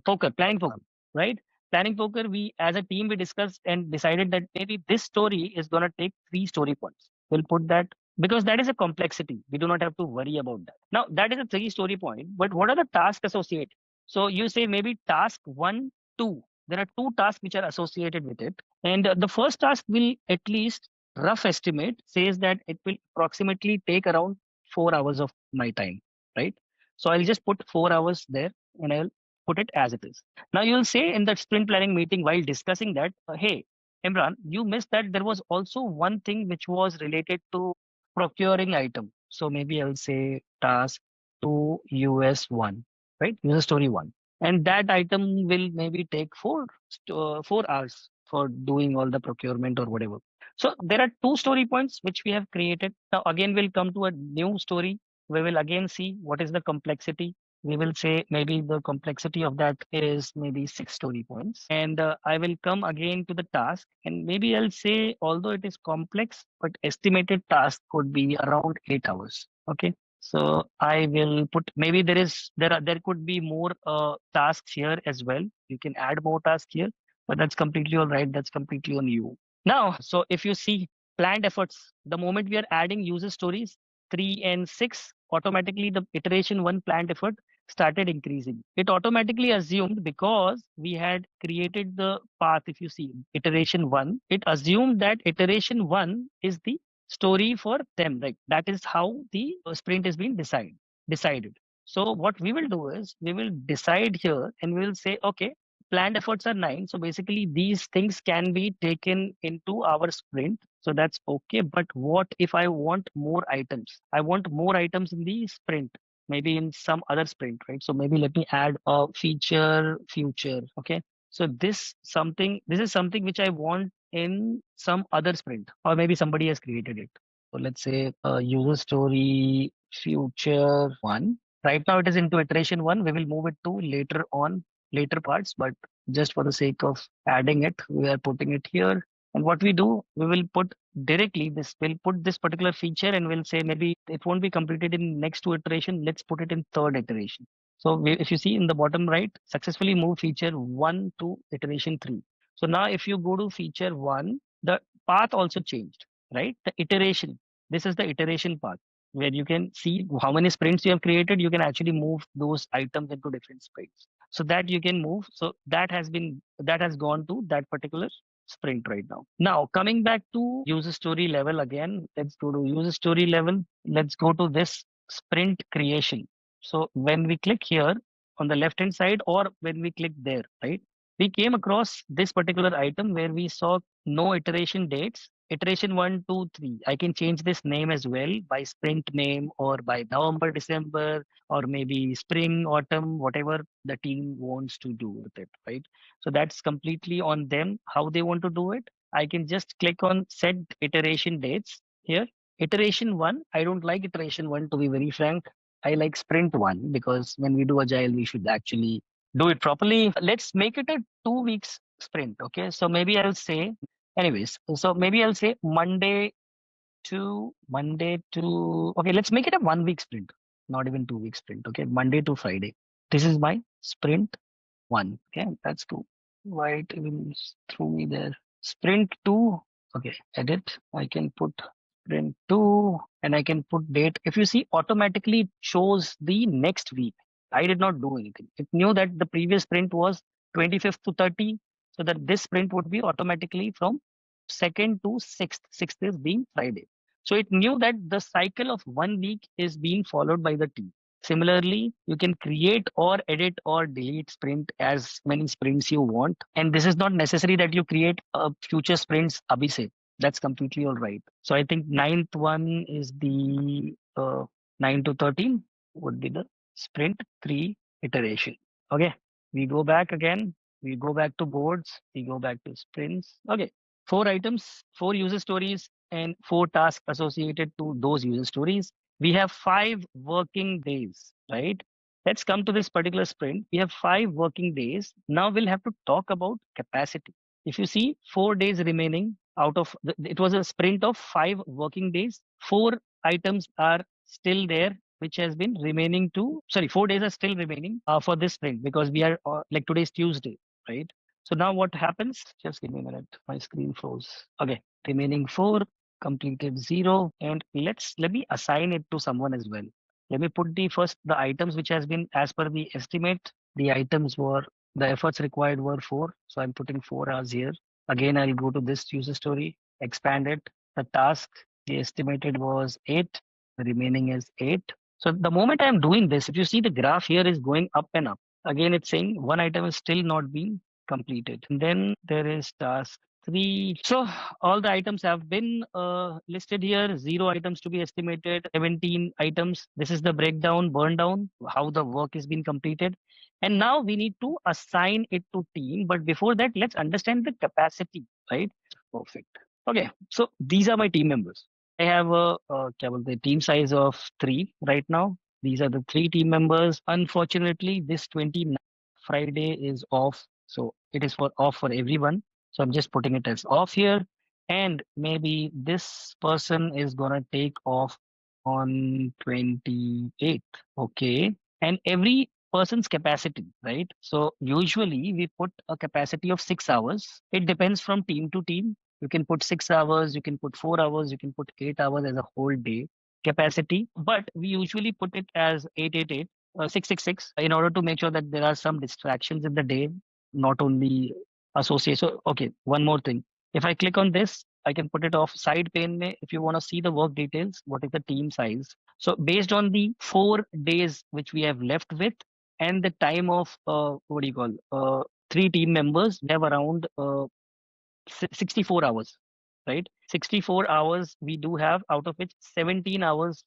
poker, planning poker, right? Planning poker, we as a team we discussed and decided that maybe this story is gonna take 3 story points. We'll put that because that is a complexity. We do not have to worry about that. Now that is a 3 story point, but what are the tasks associated? So you say maybe task 1, 2. There are 2 tasks which are associated with it, and the first task will at least rough estimate says that it will approximately take around 4 hours of my time, right? So I'll just put 4 hours there and I'll put it as it is. Now you'll say in that sprint planning meeting while discussing that, hey, Imran, you missed that there was also one thing which was related to procuring item. So maybe I'll say task 2 US 1, right? User story 1. And that item will maybe take 4 hours for doing all the procurement or whatever. So there are 2 story points which we have created. Now again, we'll come to a new story. We will again see what is the complexity. We will say maybe the complexity of that is maybe 6 story points. And I will come again to the task and maybe I'll say, although it is complex, but estimated task could be around 8 hours. Okay. So I will put, maybe there could be more tasks here as well. You can add more tasks here, but that's completely all right. That's completely on you. Now, so if you see planned efforts, the moment we are adding user stories, 3 and 6, automatically the iteration 1 planned effort started increasing. It automatically assumed because we had created the path, if you see iteration 1, it assumed that iteration 1 is the story for them. Right? That is how the sprint is being decided. So what we will do is we will decide here and we will say, okay, planned efforts are 9. So basically these things can be taken into our sprint. So that's okay. But what if I want more items? I want more items in the sprint, maybe in some other sprint, right? So maybe let me add a feature future. Okay. So this is something which I want in some other sprint, or maybe somebody has created it. So let's say user story future 1. Right now it is into iteration 1. We will move it to later parts, but just for the sake of adding it, we are putting it here. And what we do, we will put directly this, we'll put this particular feature and we'll say maybe it won't be completed in next 2 iteration. Let's put it in third iteration. So if you see in the bottom right, successfully move feature 1 to iteration 3. So now if you go to feature 1, the path also changed, right? The iteration, this is the iteration path where you can see how many sprints you have created. You can actually move those items into different sprints so that you can move. So that has gone to that particular sprint right now. Now coming back to user story level again, let's go to user story level. Let's go to this sprint creation. So when we click here on the left hand side or when we click there, right, we came across this particular item where we saw no iteration dates. Iteration 1, 2, 3. I can change this name as well by sprint name or by November, December, or maybe spring, autumn, whatever the team wants to do with it, right? So that's completely on them how they want to do it. I can just click on set iteration dates here. Iteration 1, I don't like iteration 1 to be very frank. I like sprint 1 because when we do agile, we should actually do it properly. Let's make it a 2 weeks sprint. Okay. So maybe I'll say, anyways, so maybe I'll say okay, let's make it a 1 week sprint, not even 2 week sprint. Okay. Monday to Friday. This is my sprint 1. Okay. That's cool. Why it even threw me there? Sprint 2. Okay. Edit. I can put sprint 2 and I can put date. If you see, automatically it shows the next week. I did not do anything. It knew that the previous sprint was 25th to 30. So that this sprint would be automatically from 2nd to 6th. 6th is being Friday. So it knew that the cycle of 1 week is being followed by the team. Similarly, you can create or edit or delete sprint as many sprints you want. And this is not necessary that you create future sprints abhi se. That's completely all right. So I think ninth one is the 9 to 13 would be the sprint 3 iteration. Okay, we go back again. We go back to boards. We go back to sprints. Okay, 4 items, 4 user stories, and 4 tasks associated to those user stories. We have 5 working days, right? Let's come to this particular sprint. We have 5 working days. Now we'll have to talk about capacity. If you see 4 days remaining out of it was a sprint of 5 working days. 4 items are still there, which has been remaining to, sorry, 4 days are still remaining for this sprint because we are like today's Tuesday, right? So now what happens? Just give me a minute. My screen froze. Okay, remaining 4, completed 0, and let me assign it to someone as well. Let me put the items which has been as per the estimate. The items were the efforts required were 4, so I'm putting 4 hours here. Again, I'll go to this user story, expand it. The task the estimated was 8, the remaining is 8. So the moment I'm doing this, if you see the graph here is going up and up. Again, it's saying one item is still not being completed. And then there is task 3. So all the items have been listed here. 0 items to be estimated, 17 items. This is the breakdown, burn down, how the work is being completed. And now we need to assign it to team. But before that, let's understand the capacity, right? Perfect. Okay, so these are my team members. I have the team size of 3 right now. These are the 3 team members. Unfortunately, this 29th Friday is off. So it is for off for everyone. So I'm just putting it as off here. And maybe this person is going to take off on 28th. Okay. And every person's capacity, right? So usually we put a capacity of 6 hours. It depends from team to team. You can put 6 hours, you can put 4 hours, you can put 8 hours as a whole day capacity. But we usually put it as 888, 666 in order to make sure that there are some distractions in the day, not only associate. So, okay, one more thing. If I click on this, I can put it off side pane. If you want to see the work details, what is the team size? So based on the 4 days which we have left with and the time of, 3 team members, we have around 64 hours, right? 64 hours we do have, out of which 17 hours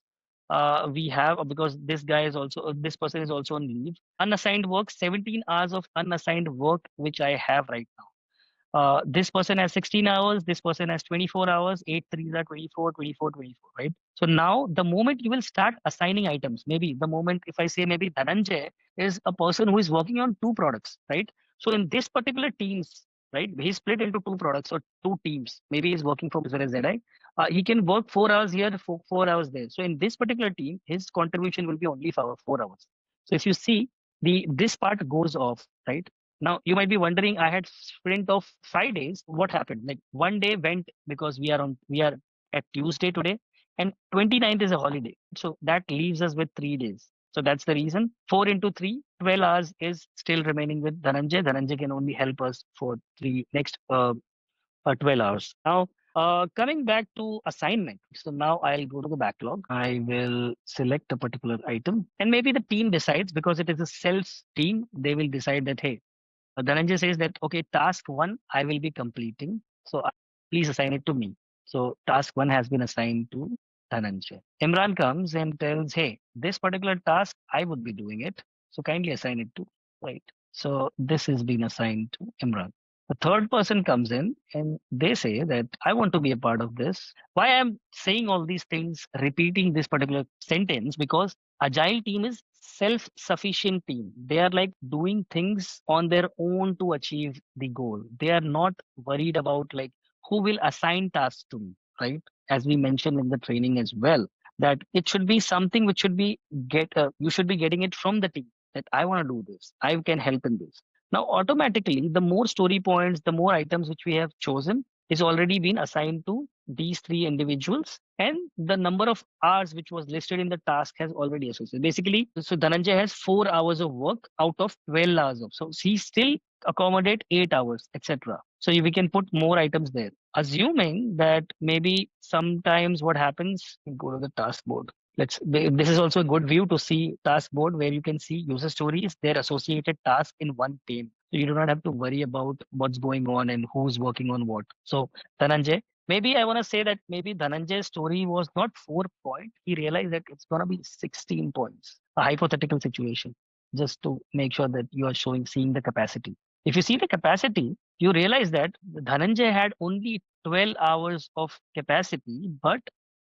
we have because this person is also on leave. Unassigned work, 17 hours of unassigned work which I have right now. This person has 16 hours, this person has 24 hours, 8 3s are 24, 24, 24, right? So now the moment you will start assigning items, maybe the moment if I say maybe Dhananjay is a person who is working on 2 products, right? So in this particular teams, right, he's split into 2 products or 2 teams. Maybe he's working for Azure ZI. He can work 4 hours here, 4 hours there. So in this particular team, his contribution will be only for 4 hours. So if you see this part goes off, right? Now you might be wondering, I had sprint of 5 days. What happened? Like one day went because we are at Tuesday today, and 29th is a holiday. So that leaves us with 3 days. So that's the reason. 4 into 3, 12 hours is still remaining with Dhananjay. Dhananjay can only help us for next 12 hours. Now, coming back to assignment. So now I'll go to the backlog. I will select a particular item and maybe the team decides because it is a sales team. They will decide that, hey, Dhananjay says that, okay, task one, I will be completing. So please assign it to me. So task one has been assigned to Dhananjay. Imran comes and tells, hey, this particular task, I would be doing it. So kindly assign it to, right? So this has been assigned to Imran. The third person comes in and they say that I want to be a part of this. Why I'm saying all these things, repeating this particular sentence, because Agile team is self-sufficient team. They are like doing things on their own to achieve the goal. They are not worried about like who will assign tasks to me, right? As we mentioned in the training as well, that it should be something which should be you should be getting it from the team, that I want to do this, I can help in this. Now automatically the more story points, the more items which we have chosen is already been assigned to these three individuals, and the number of hours which was listed in the task has already associated. Basically, so Dhananjay has 4 hours of work out of 12 hours of, so he still accommodate 8 hours, etc. So we can put more items there. Assuming that maybe sometimes what happens, we go to the task board. This is also a good view to see task board where you can see user stories, their associated task in one pane. So you do not have to worry about what's going on and who's working on what. So Dhananjay, maybe I want to say that maybe Dhananjay's story was not 4 point. He realized that it's going to be 16 points, a hypothetical situation, just to make sure that you are seeing the capacity. If you see the capacity, you realize that Dhananjay had only 12 hours of capacity, but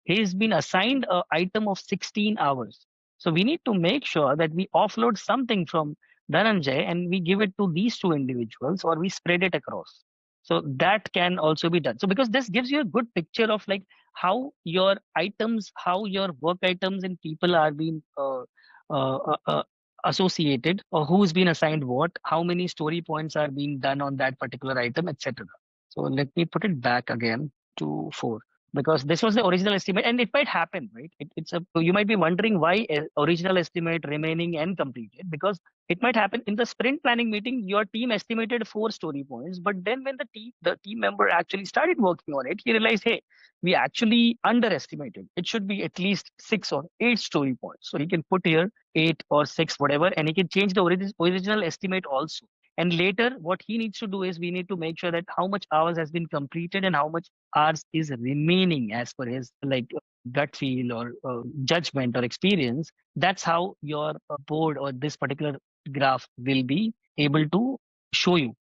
he's been assigned an item of 16 hours. So we need to make sure that we offload something from Dhananjay and we give it to these two individuals, or we spread it across. So that can also be done. So because this gives you a good picture of like how your items, how your work items and people are being uh, uh, uh, associated, or who's been assigned what, how many story points are being done on that particular item, etc. So let me put it back again to 4, because this was the original estimate and it might happen, right? It's a, you might be wondering why original estimate remaining and completed, because it might happen in the sprint planning meeting. Your team estimated 4 story points, but then when the team member actually started working on it, he realized, hey, we actually underestimated. It should be at least 6 or 8 story points. So he can put here 8 or 6, whatever, and he can change the original estimate also. And later, what he needs to do is we need to make sure that how much hours has been completed and how much hours is remaining as per his like gut feel or judgment or experience. That's how your board or this particular graph will be able to show you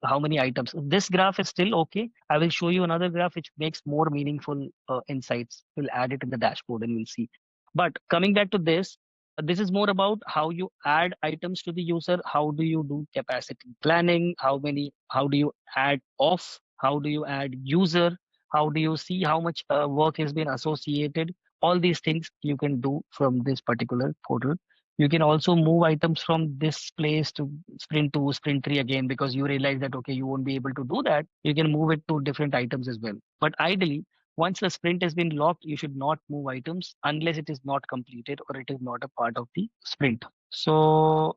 how many items. This graph is still okay. I will show you another graph which makes more meaningful insights. We'll add it in the dashboard and we'll see. But coming back to this is more about how you add items to the user. How do you do capacity planning? How do you add off? How do you add user? How do you see how much work has been associated? All these things you can do from this particular portal. You can also move items from this place to sprint 2, sprint 3 again, because you realize that, okay, you won't be able to do that. You can move it to different items as well. But ideally, once the sprint has been locked, you should not move items unless it is not completed or it is not a part of the sprint. So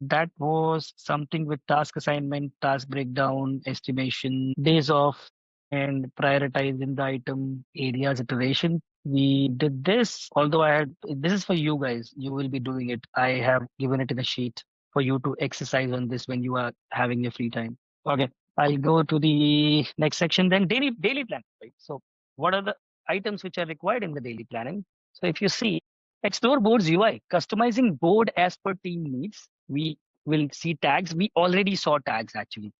that was something with task assignment, task breakdown, estimation, days off, and prioritizing the item areas iteration. We did this, although this is for you guys. You will be doing it. I have given it in a sheet for you to exercise on this when you are having your free time. Okay. I'll go to the next section then, daily plan, right? So what are the items which are required in the daily planning? So if you see, explore boards UI, customizing board as per team needs. We will see tags. We already saw tags actually.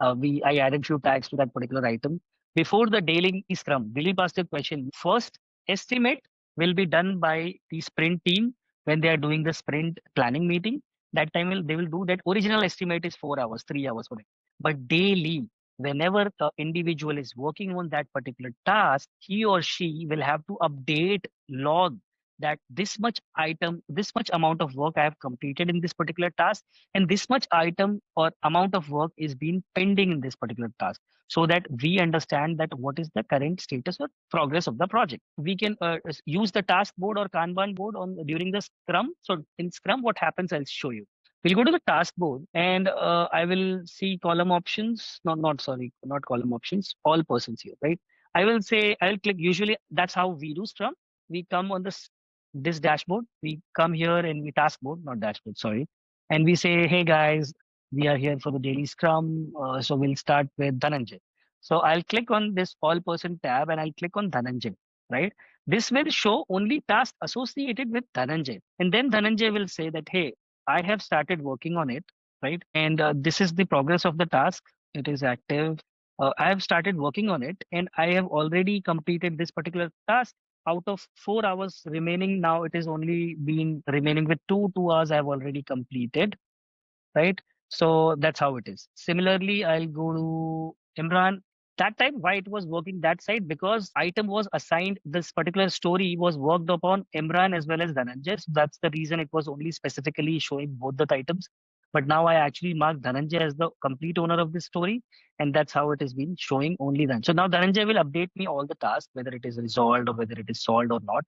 I added few tags to that particular item. Before the daily scrum, will you ask a question? First estimate will be done by the sprint team when they are doing the sprint planning meeting. That time they will do that. Original estimate is 4 hours, 3 hours, whatever. But daily, whenever the individual is working on that particular task, he or she will have to update log that this much item, this much amount of work I have completed in this particular task, and this much item or amount of work is being pending in this particular task, so that we understand that what is the current status or progress of the project. We can use the task board or Kanban board on during the Scrum. So in Scrum, what happens, I'll show you. We'll go to the task board and I will see column options. Not sorry, not column options. All persons here, right? I will say I'll click. Usually that's how we do Scrum. We come on this dashboard. We come here and we task board, not dashboard. Sorry, and we say, hey guys, we are here for the daily Scrum. So we'll start with Dhananjay. So I'll click on this all person tab and I'll click on Dhananjay, right? This will show only tasks associated with Dhananjay. And then Dhananjay will say that, hey, I have started working on it, right? And this is the progress of the task. It is active. I have started working on it and I have already completed this particular task. Out of 4 hours remaining, now it is only been remaining with 2 hours I've already completed, right? So that's how it is. Similarly, I'll go to Imran. That time, why it was working that side? Because item was assigned, this particular story was worked upon Imran as well as Dhananjay. So that's the reason it was only specifically showing both the items. But now I actually mark Dhananjay as the complete owner of this story. And that's how it has been showing only then. So now Dhananjay will update me all the tasks, whether it is resolved or whether it is solved or not,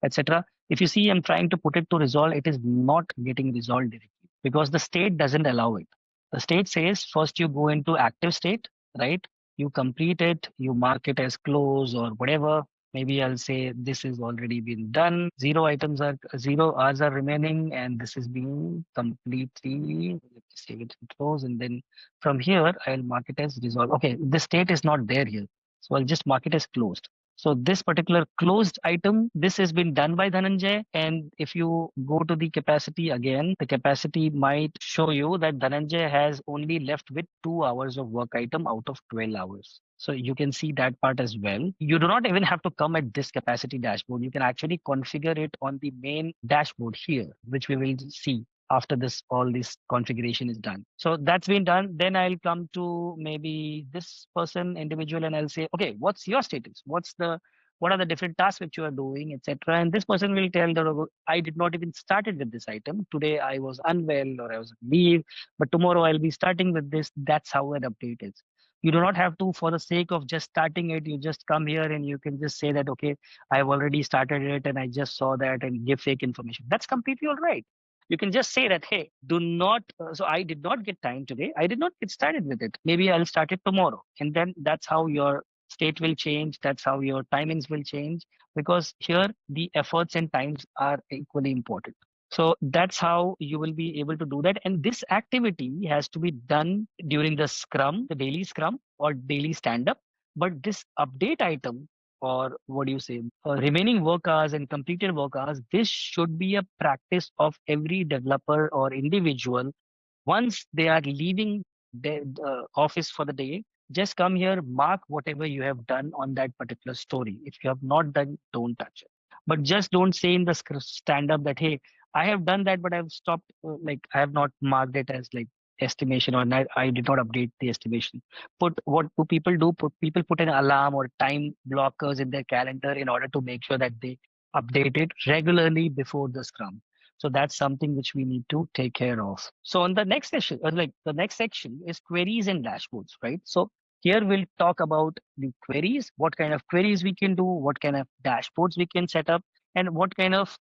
etc. If you see, I'm trying to put it to resolve, it is not getting resolved directly because the state doesn't allow it. The state says first you go into active state, right? You complete it, you mark it as close or whatever. Maybe I'll say this is already been done. 0 hours are remaining, and this is being completely. Let me save it in close, and then from here I'll mark it as resolved. Okay, the state is not there here, so I'll just mark it as closed. So this particular closed item, this has been done by Dhananjay. And if you go to the capacity again, the capacity might show you that Dhananjay has only left with 2 hours of work item out of 12 hours. So you can see that part as well. You do not even have to come at this capacity dashboard. You can actually configure it on the main dashboard here, which we will see after this all this configuration is done. So that's been done. Then I'll come to maybe this person individual and I'll say, okay, what's your status? What are the different tasks which you are doing, etc. And this person will tell that I did not even started with this item. Today I was unwell or I was on leave, but tomorrow I'll be starting with this. That's how an update is. You do not have to, for the sake of just starting it, you just come here and you can just say that, okay, I've already started it and I just saw that and give fake information. That's completely all right. You can just say that, hey, do not, so I did not get time today. I did not get started with it. Maybe I'll start it tomorrow. And then that's how your state will change. That's how your timings will change because here the efforts and times are equally important. So that's how you will be able to do that. And this activity has to be done during the scrum, the daily scrum or daily stand up. But this update item or what do you say, remaining work hours and completed work hours, this should be a practice of every developer or individual. Once they are leaving the office for the day, just come here, mark whatever you have done on that particular story. If you have not done, don't touch it. But just don't say in the stand up that, hey, I have done that, but I've stopped, like I have not marked it as like estimation or not, I did not update the estimation. Put what do people do? People put an alarm or time blockers in their calendar in order to make sure that they update it regularly before the scrum. So that's something which we need to take care of. So on the next session, like the next section is queries and dashboards, right? So here we'll talk about the queries, what kind of queries we can do, what kind of dashboards we can set up, and what kind of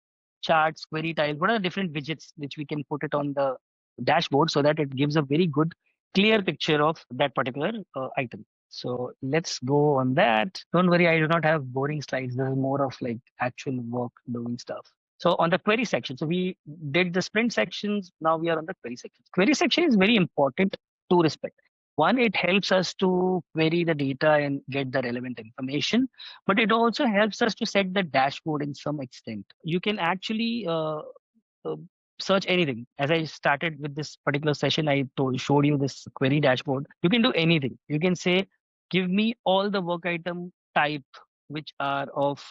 charts, query tiles, what are the different widgets which we can put it on the dashboard so that it gives a very good, clear picture of that particular item. So let's go on that. Don't worry, I do not have boring slides. This is more of like actual work doing stuff. So on the query section, so we did the sprint sections. Now we are on the query section. Query section is very important to respect. One, it helps us to query the data and get the relevant information, but it also helps us to set the dashboard in some extent. You can actually uh, search anything. As I started with this particular session, showed you this query dashboard. You can do anything. You can say, give me all the work item type which are of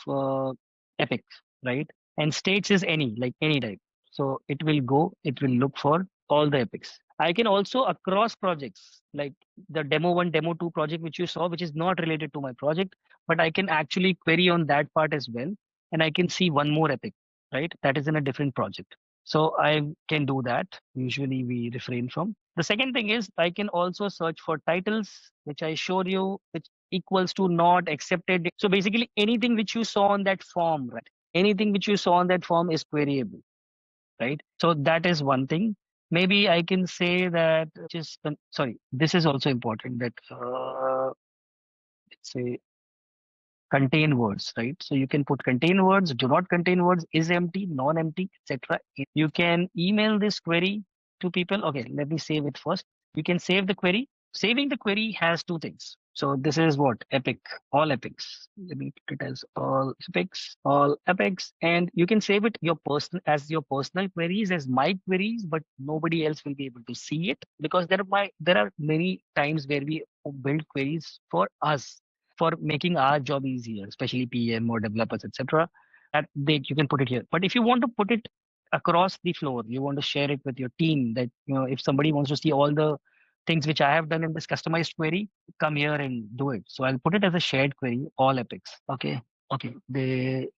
Epic, right? And states is any, like any type. So it will look for all the epics. I can also across projects, like the demo one, demo two project, which you saw, which is not related to my project, but I can actually query on that part as well. And I can see one more epic, right? That is in a different project. So I can do that. Usually we refrain from. The second thing is I can also search for titles, which I showed you, which equals to not accepted. So basically anything which you saw on that form, right? Anything which you saw on that form is queryable, right? So that is one thing. Maybe I can say that just sorry, this is also important that let's say contain words, right? So you can put contain words, do not contain words, is empty, non-empty, etc. You can email this query to people. Okay, let me save it first. You can save the query. Saving the query has two things. So this is what epic, all epics. Let me put it as all epics, and you can save it your personal as your personal queries as my queries, but nobody else will be able to see it because there are many times where we build queries for us for making our job easier, especially PM or developers, etc. That they you can put it here. But if you want to put it across the floor, you want to share it with your team, that if somebody wants to see all the things which I have done in this customized query, come here and do it. So I'll put it as a shared query, all epics. Okay, the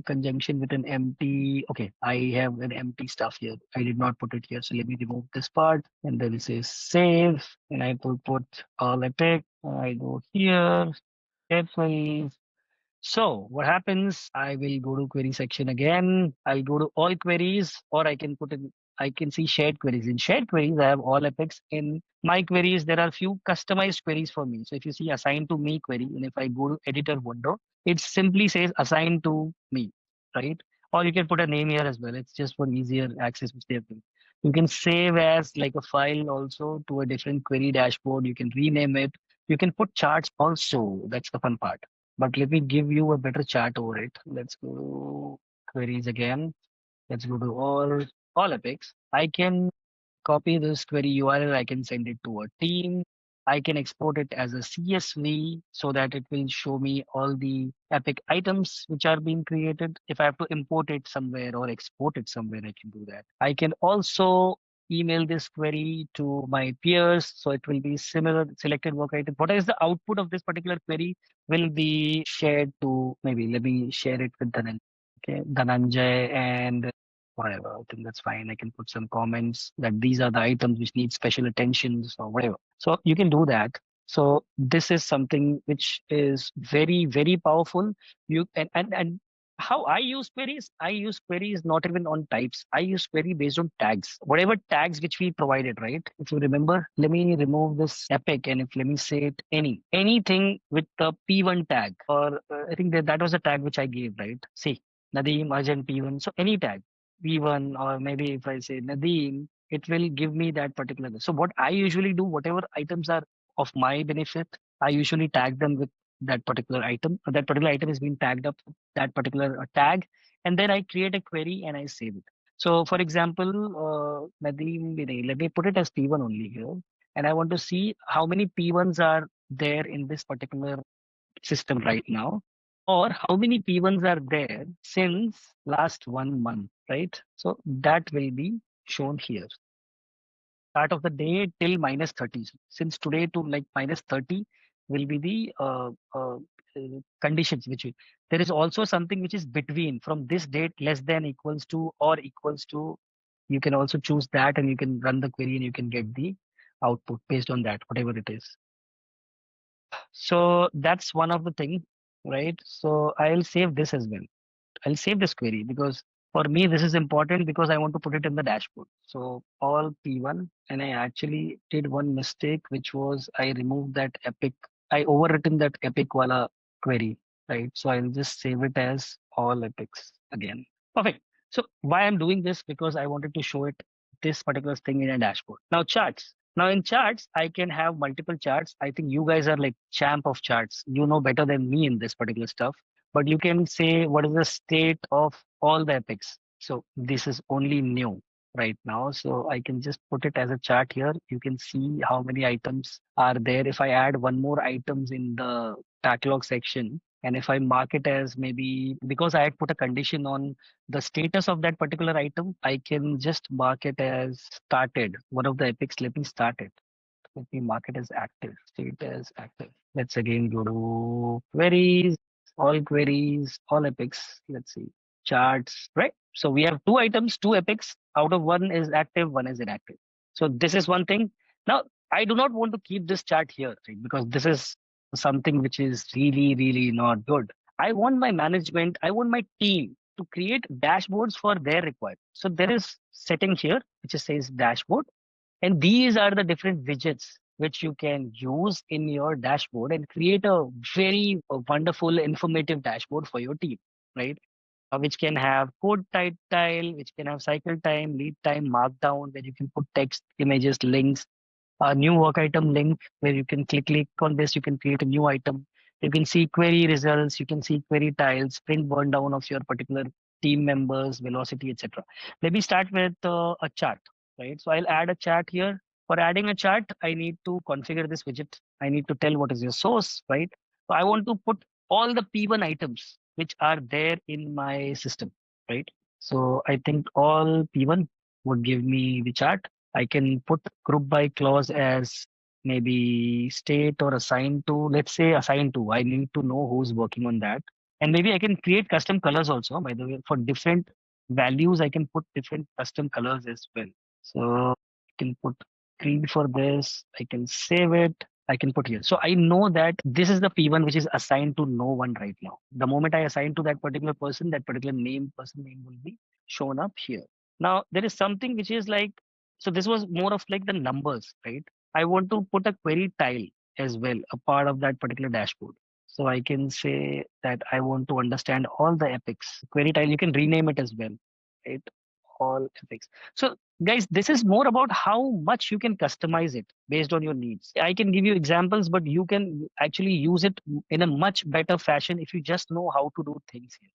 conjunction with an empty. Okay, I have an empty stuff here. I did not put it here, so let me remove this part, and then it says save, and I will put all epic. I go here, shared queries. So what happens, I will go to query section again. I'll go to all queries, or I can see shared queries. In shared queries, I have all epics. In my queries, there are few customized queries for me. So if you see assign to me query, and if I go to editor window, it simply says assign to me, right? Or you can put a name here as well. It's just for easier access which they have done. You can save as like a file also to a different query dashboard. You can rename it. You can put charts also. That's the fun part. But let me give you a better chart over it. Let's go to queries again. Let's go to all epics. I can copy this query URL. I can send it to a team. I can export it as a CSV so that it will show me all the epic items which are being created. If I have to import it somewhere or export it somewhere, I can do that. I can also email this query to my peers. So it will be similar selected work item. What is the output of this particular query will be shared to, maybe let me share it with Dhananjay. Okay, Dhananjay and whatever. I think that's fine. I can put some comments that these are the items which need special attentions or whatever. So you can do that. So this is something which is very, very powerful. You and how I use queries not even on types. I use query based on tags. Whatever tags which we provided, right? If you remember, let me remove this epic, and if let me say it anything with the P1 tag, or I think that was a tag which I gave, right? See, Nadeem, Arjun, P1. So any tag. P1, or maybe if I say Nadeem, it will give me that particular. So what I usually do, whatever items are of my benefit, I usually tag them with that particular item. That particular item is being tagged up with that particular tag, and then I create a query and I save it. So for example, Nadeem, Vinay, let me put it as P1 only here, and I want to see how many P1s are there in this particular system right now, or how many P1s are there since last 1 month, right? So that will be shown here. Start of the day till minus 30. Since today to like minus 30 will be the conditions there is also something which is between from this date less than equals to or equals to. You can also choose that, and you can run the query and you can get the output based on that, whatever it is. So that's one of the thing, right? So I'll save this as well. I'll save this query because for me this is important because I want to put it in the dashboard. So all P1, and I actually did one mistake, which was I removed that epic. I overwritten that epic wala query, right? So I'll just save it as all epics again. Perfect. So why I'm doing this, because I wanted to show it this particular thing in a dashboard. Now charts. Now in charts, I can have multiple charts. I think you guys are like champ of charts. You know better than me in this particular stuff, but you can say what is the state of all the epics. So this is only new right now. So I can just put it as a chart here. You can see how many items are there. If I add one more items in the backlog section, and if I mark it as maybe, because I had put a condition on the status of that particular item, I can just mark it as started. One of the epics, let me start it. Let me mark it as active, state as active. Let's again go to queries, all epics. Let's see, charts, right? So we have two items, two epics. Out of one is active, one is inactive. So this is one thing. Now, I do not want to keep this chart here, right? Because this is something which is really, really not good. I want my management, I want my team to create dashboards for their requirement. So there is setting here, which says dashboard, and these are the different widgets which you can use in your dashboard and create a very wonderful, informative dashboard for your team, right? Which can have code title, which can have cycle time, lead time, markdown, where you can put text, images, links. a new work item link where you can click on this, you can create a new item. You can see query results, you can see query tiles, sprint burn down of your particular team members, velocity, etc. Let me start with a chart, right? So I'll add a chart here. For adding a chart, I need to configure this widget. I need to tell what is your source, right? So I want to put all the P1 items which are there in my system, right? So I think all P1 would give me the chart. I can put group by clause as maybe state or assign to, let's say assign to. I need to know who's working on that. And maybe I can create custom colors also, by the way, for different values. I can put different custom colors as well. So I can put green for this. I can save it. I can put here. So I know that this is the P1 which is assigned to no one right now. The moment I assign to that particular person, that particular person name will be shown up here. Now there is something which is like, so this was more of like the numbers, right? I want to put a query tile as well, a part of that particular dashboard. So I can say that I want to understand all the epics. Query tile, you can rename it as well, right? All epics. So guys, this is more about how much you can customize it based on your needs. I can give you examples, but you can actually use it in a much better fashion if you just know how to do things here.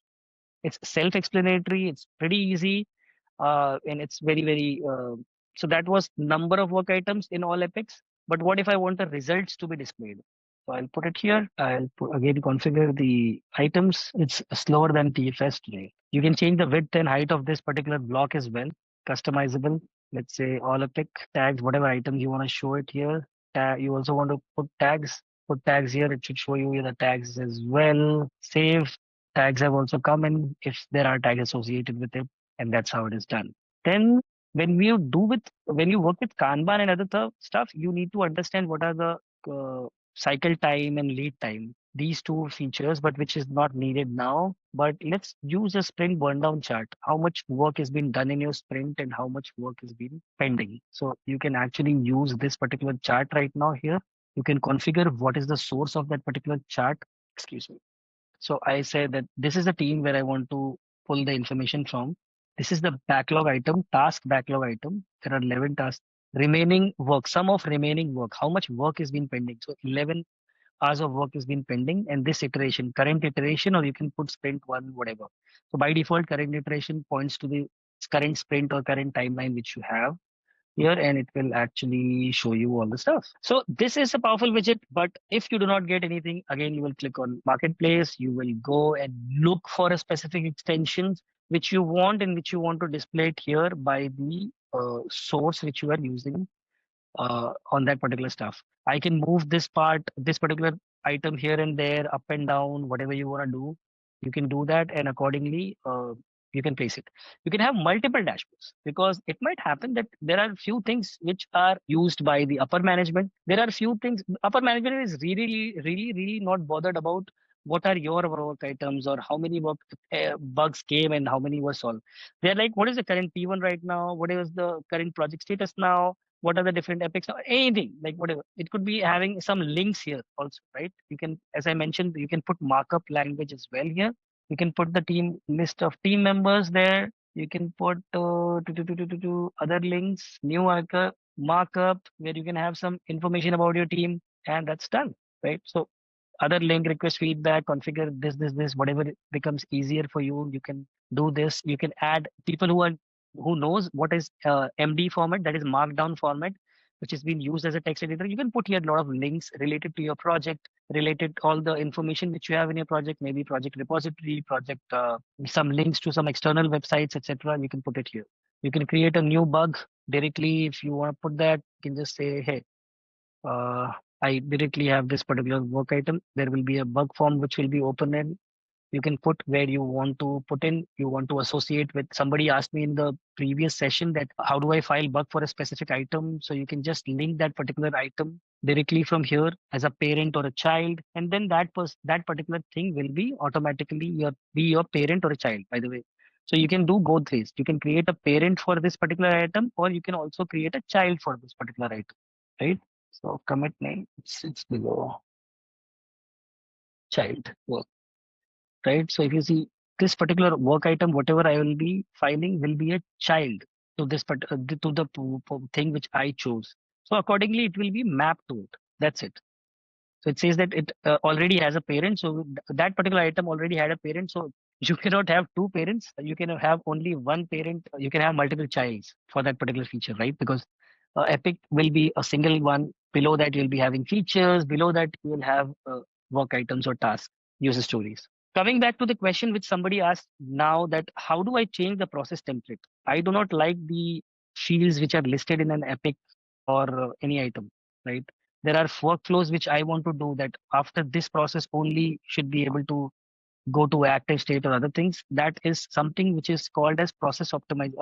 It's self-explanatory. It's pretty easy, and it's very. So that was number of work items in all epics. But what if I want the results to be displayed? So I'll put it here. I'll again configure the items. It's slower than TFS today. You can change the width and height of this particular block as well. Customizable. Let's say all epic tags, whatever items you want to show it here. You also want to put tags. Put tags here. It should show you the tags as well. Save. Tags have also come in if there are tags associated with it, and that's how it is done. Then when you work with Kanban and other stuff, you need to understand what are the cycle time and lead time. These two features, but which is not needed now. But let's use a sprint burn down chart. How much work has been done in your sprint and how much work has been pending. So you can actually use this particular chart right now here. You can configure what is the source of that particular chart. Excuse me. So I say that this is the team where I want to pull the information from. This is the backlog item, task backlog item. There are 11 tasks. Remaining work, sum of remaining work. How much work has been pending? So 11 hours of work has been pending, and this iteration, current iteration, or you can put sprint one, whatever. So by default, current iteration points to the current sprint or current timeline which you have here, and it will actually show you all the stuff. So this is a powerful widget, but if you do not get anything, again, you will click on marketplace. You will go and look for a specific extensions which you want and which you want to display it here by the source which you are using on that particular stuff. I can move this part, this particular item here and there, up and down, whatever you want to do. You can do that, and accordingly, you can place it. You can have multiple dashboards because it might happen that there are few things which are used by the upper management. There are few things upper management is really not bothered about what are your work items or how many bugs came and how many were solved. They're like, what is the current P1 right now? What is the current project status now? What are the different epics, anything, like whatever. It could be having some links here also, right? You can, as I mentioned, you can put markup language as well here. You can put the team list of team members there. You can put other links, new markup where you can have some information about your team, and that's done, right? So other link, request feedback, configure this, whatever it becomes easier for you, you can do this. You can add people who knows what is MD format, that is markdown format, which is being used as a text editor. You can put here a lot of links related to your project, related all the information which you have in your project, maybe project repository, project, some links to some external websites, etc. You can put it here. You can create a new bug directly if you want to put that. You can just say, hey, uh, I directly have this particular work item. There will be a bug form which will be open, and you can put where you want to put in. You want to associate with somebody asked me in the previous session that how do I file bug for a specific item? So you can just link that particular item directly from here as a parent or a child, and then that particular thing will be automatically your parent or a child, by the way. So you can do both ways. You can create a parent for this particular item, or you can also create a child for this particular item, right? So commit name, it's below child work, right? So if you see this particular work item, whatever I will be filing will be a child to this to the thing which I chose. So accordingly, it will be mapped to it. That's it. So it says that it already has a parent. So that particular item already had a parent. So you cannot have two parents. You can have only one parent. You can have multiple childs for that particular feature, right? Because Epic will be a single one. Below that, you'll be having features. Below that, you will have work items or tasks, user stories. Coming back to the question which somebody asked now, that how do I change the process template? I do not like the fields which are listed in an Epic or any item, right? There are workflows which I want to do that after this process only should be able to go to active state or other things. That is something which is called as process template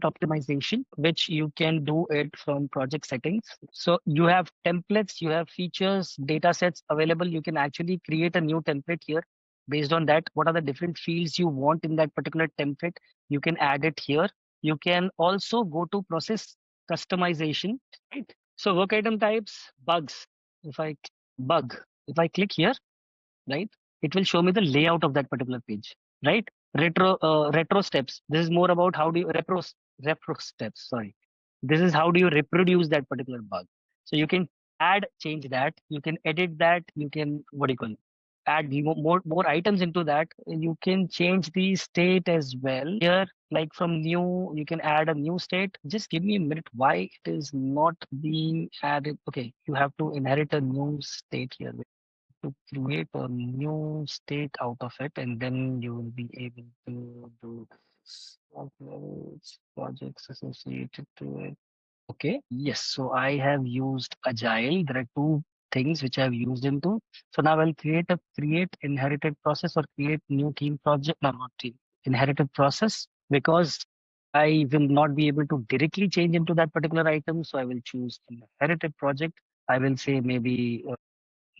optimization, which you can do it from project settings. So you have templates, you have features, data sets available. You can actually create a new template here. Based on that, what are the different fields you want in that particular template? You can add it here. You can also go to process customization. Right? So work item types, bugs. If I bug, if I click here, right, it will show me the layout of that particular page, right? Retro steps. This is more about how do you retro steps. Sorry, this is how do you reproduce that particular bug. So you can change that. You can edit that. You can what do you call it? Add more items into that. You can change the state as well. Here, like from new, you can add a new state. Just give me a minute. Why it is not being added? Okay, you have to inherit a new state here to create a new state out of it, and then you will be able to do what else projects associated to it. Okay, yes. So I have used Agile. There are two things which I've used into. So now I'll create inherited process or create new team project. No, not team inherited process because I will not be able to directly change into that particular item. So I will choose inherited project. I will say maybe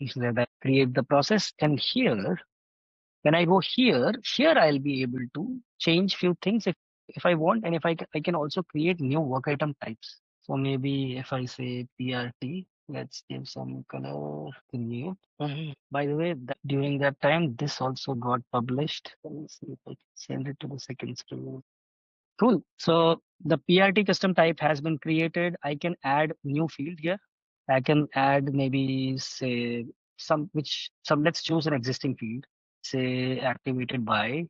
so that I create the process. And here, when I go here I'll be able to change few things if I want, and if I can also create new work item types. So maybe if I say PRT, let's give some color, create. By the way, during that time, this also got published. Let me see if I can send it to the second screen. Cool. So the PRT custom type has been created. I can add new field here. I can add maybe say let's choose an existing field, say activated by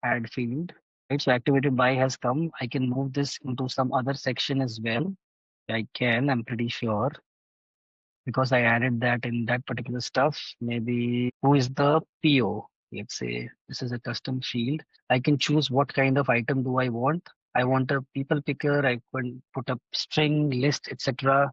add field. Right. So activated by has come. I can move this into some other section as well. I'm pretty sure because I added that in that particular stuff. Maybe who is the PO? Let's say this is a custom field. I can choose what kind of item do I want. I want a people picker. I can put a string list, etc.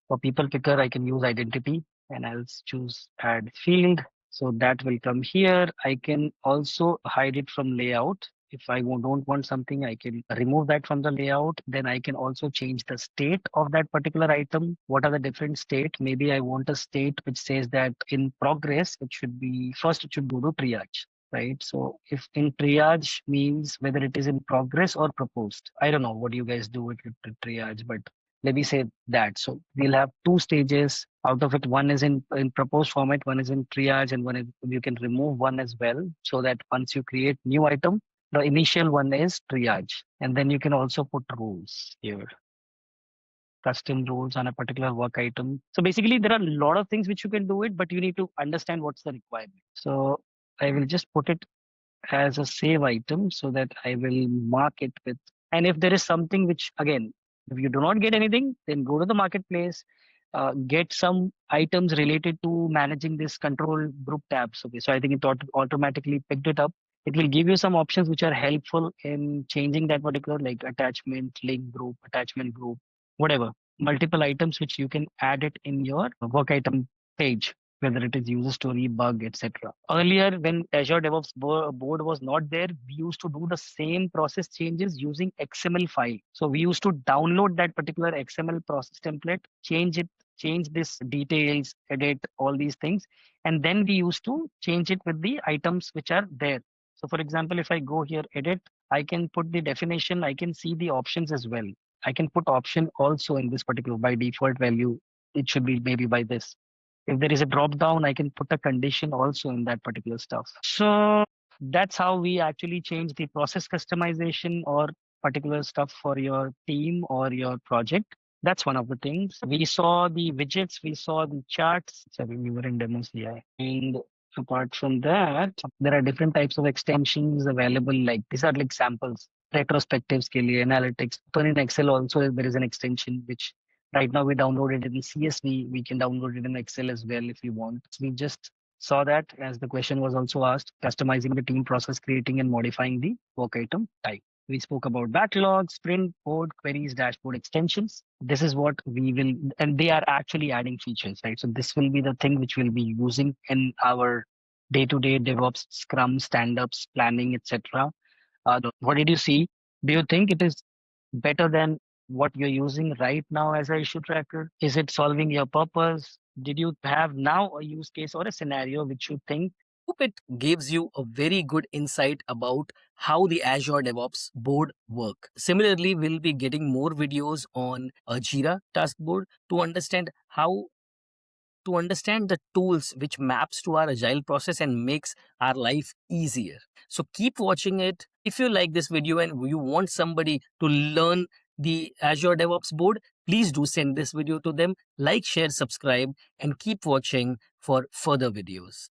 For people picker, I can use identity and I'll choose add field. So that will come here. I can also hide it from layout. If I don't want something, I can remove that from the layout. Then I can also change the state of that particular item. What are the different state? Maybe I want a state which says that in progress, it should be first, it should go to triage, right? So if in triage means whether it is in progress or proposed. I don't know what you guys do with triage, but let me say that. So we'll have two stages. Out of it, one is in proposed format, one is in triage, and one is, you can remove one as well. So that once you create new item, the initial one is triage. And then you can also put rules here, custom rules on a particular work item. So basically, there are a lot of things which you can do it, but you need to understand what's the requirement. So I will just put it as a save item so that I will mark it with. And if there is something which, again, if you do not get anything, then go to the marketplace, get some items related to managing this control group tabs. Okay, so I think it automatically picked it up. It will give you some options which are helpful in changing that particular, like attachment, link group, attachment group, whatever. Multiple items which you can add it in your work item page, whether it is user story, bug, etc. Earlier, when Azure DevOps board was not there, we used to do the same process changes using XML file. So we used to download that particular XML process template, change this details, edit all these things, and then we used to change it with the items which are there. So for example, if I go here, edit, I can put the definition, I can see the options as well. I can put option also in this particular by default value. It should be maybe by this. If there is a drop down, I can put a condition also in that particular stuff. So that's how we actually change the process customization or particular stuff for your team or your project. That's one of the things. We saw the widgets, we saw the charts. Sorry, we were in demo CI. And apart from that, there are different types of extensions available. Like these are like samples, retrospectives, ke liye, analytics. But in Excel also, there is an extension which right now we downloaded it in CSV. We can download it in Excel as well if we want. So we just saw that as the question was also asked, customizing the team process, creating and modifying the work item type. We spoke about backlog, sprint, code, queries, dashboard extensions. This is what we will, and they are actually adding features, right? So this will be the thing which we'll be using in our day-to-day DevOps, Scrum, stand-ups, planning, etc. What did you see? Do you think it is better than what you're using right now as a issue tracker? Is it solving your purpose? Did you have now a use case or a scenario which you think Hope it gives you a very good insight about how the Azure DevOps board work. Similarly, we'll be getting more videos on a Jira task board to understand the tools which maps to our agile process and makes our life easier. So keep watching it. If you like this video and you want somebody to learn the Azure DevOps board, please do send this video to them. Like, share, subscribe, and keep watching for further videos.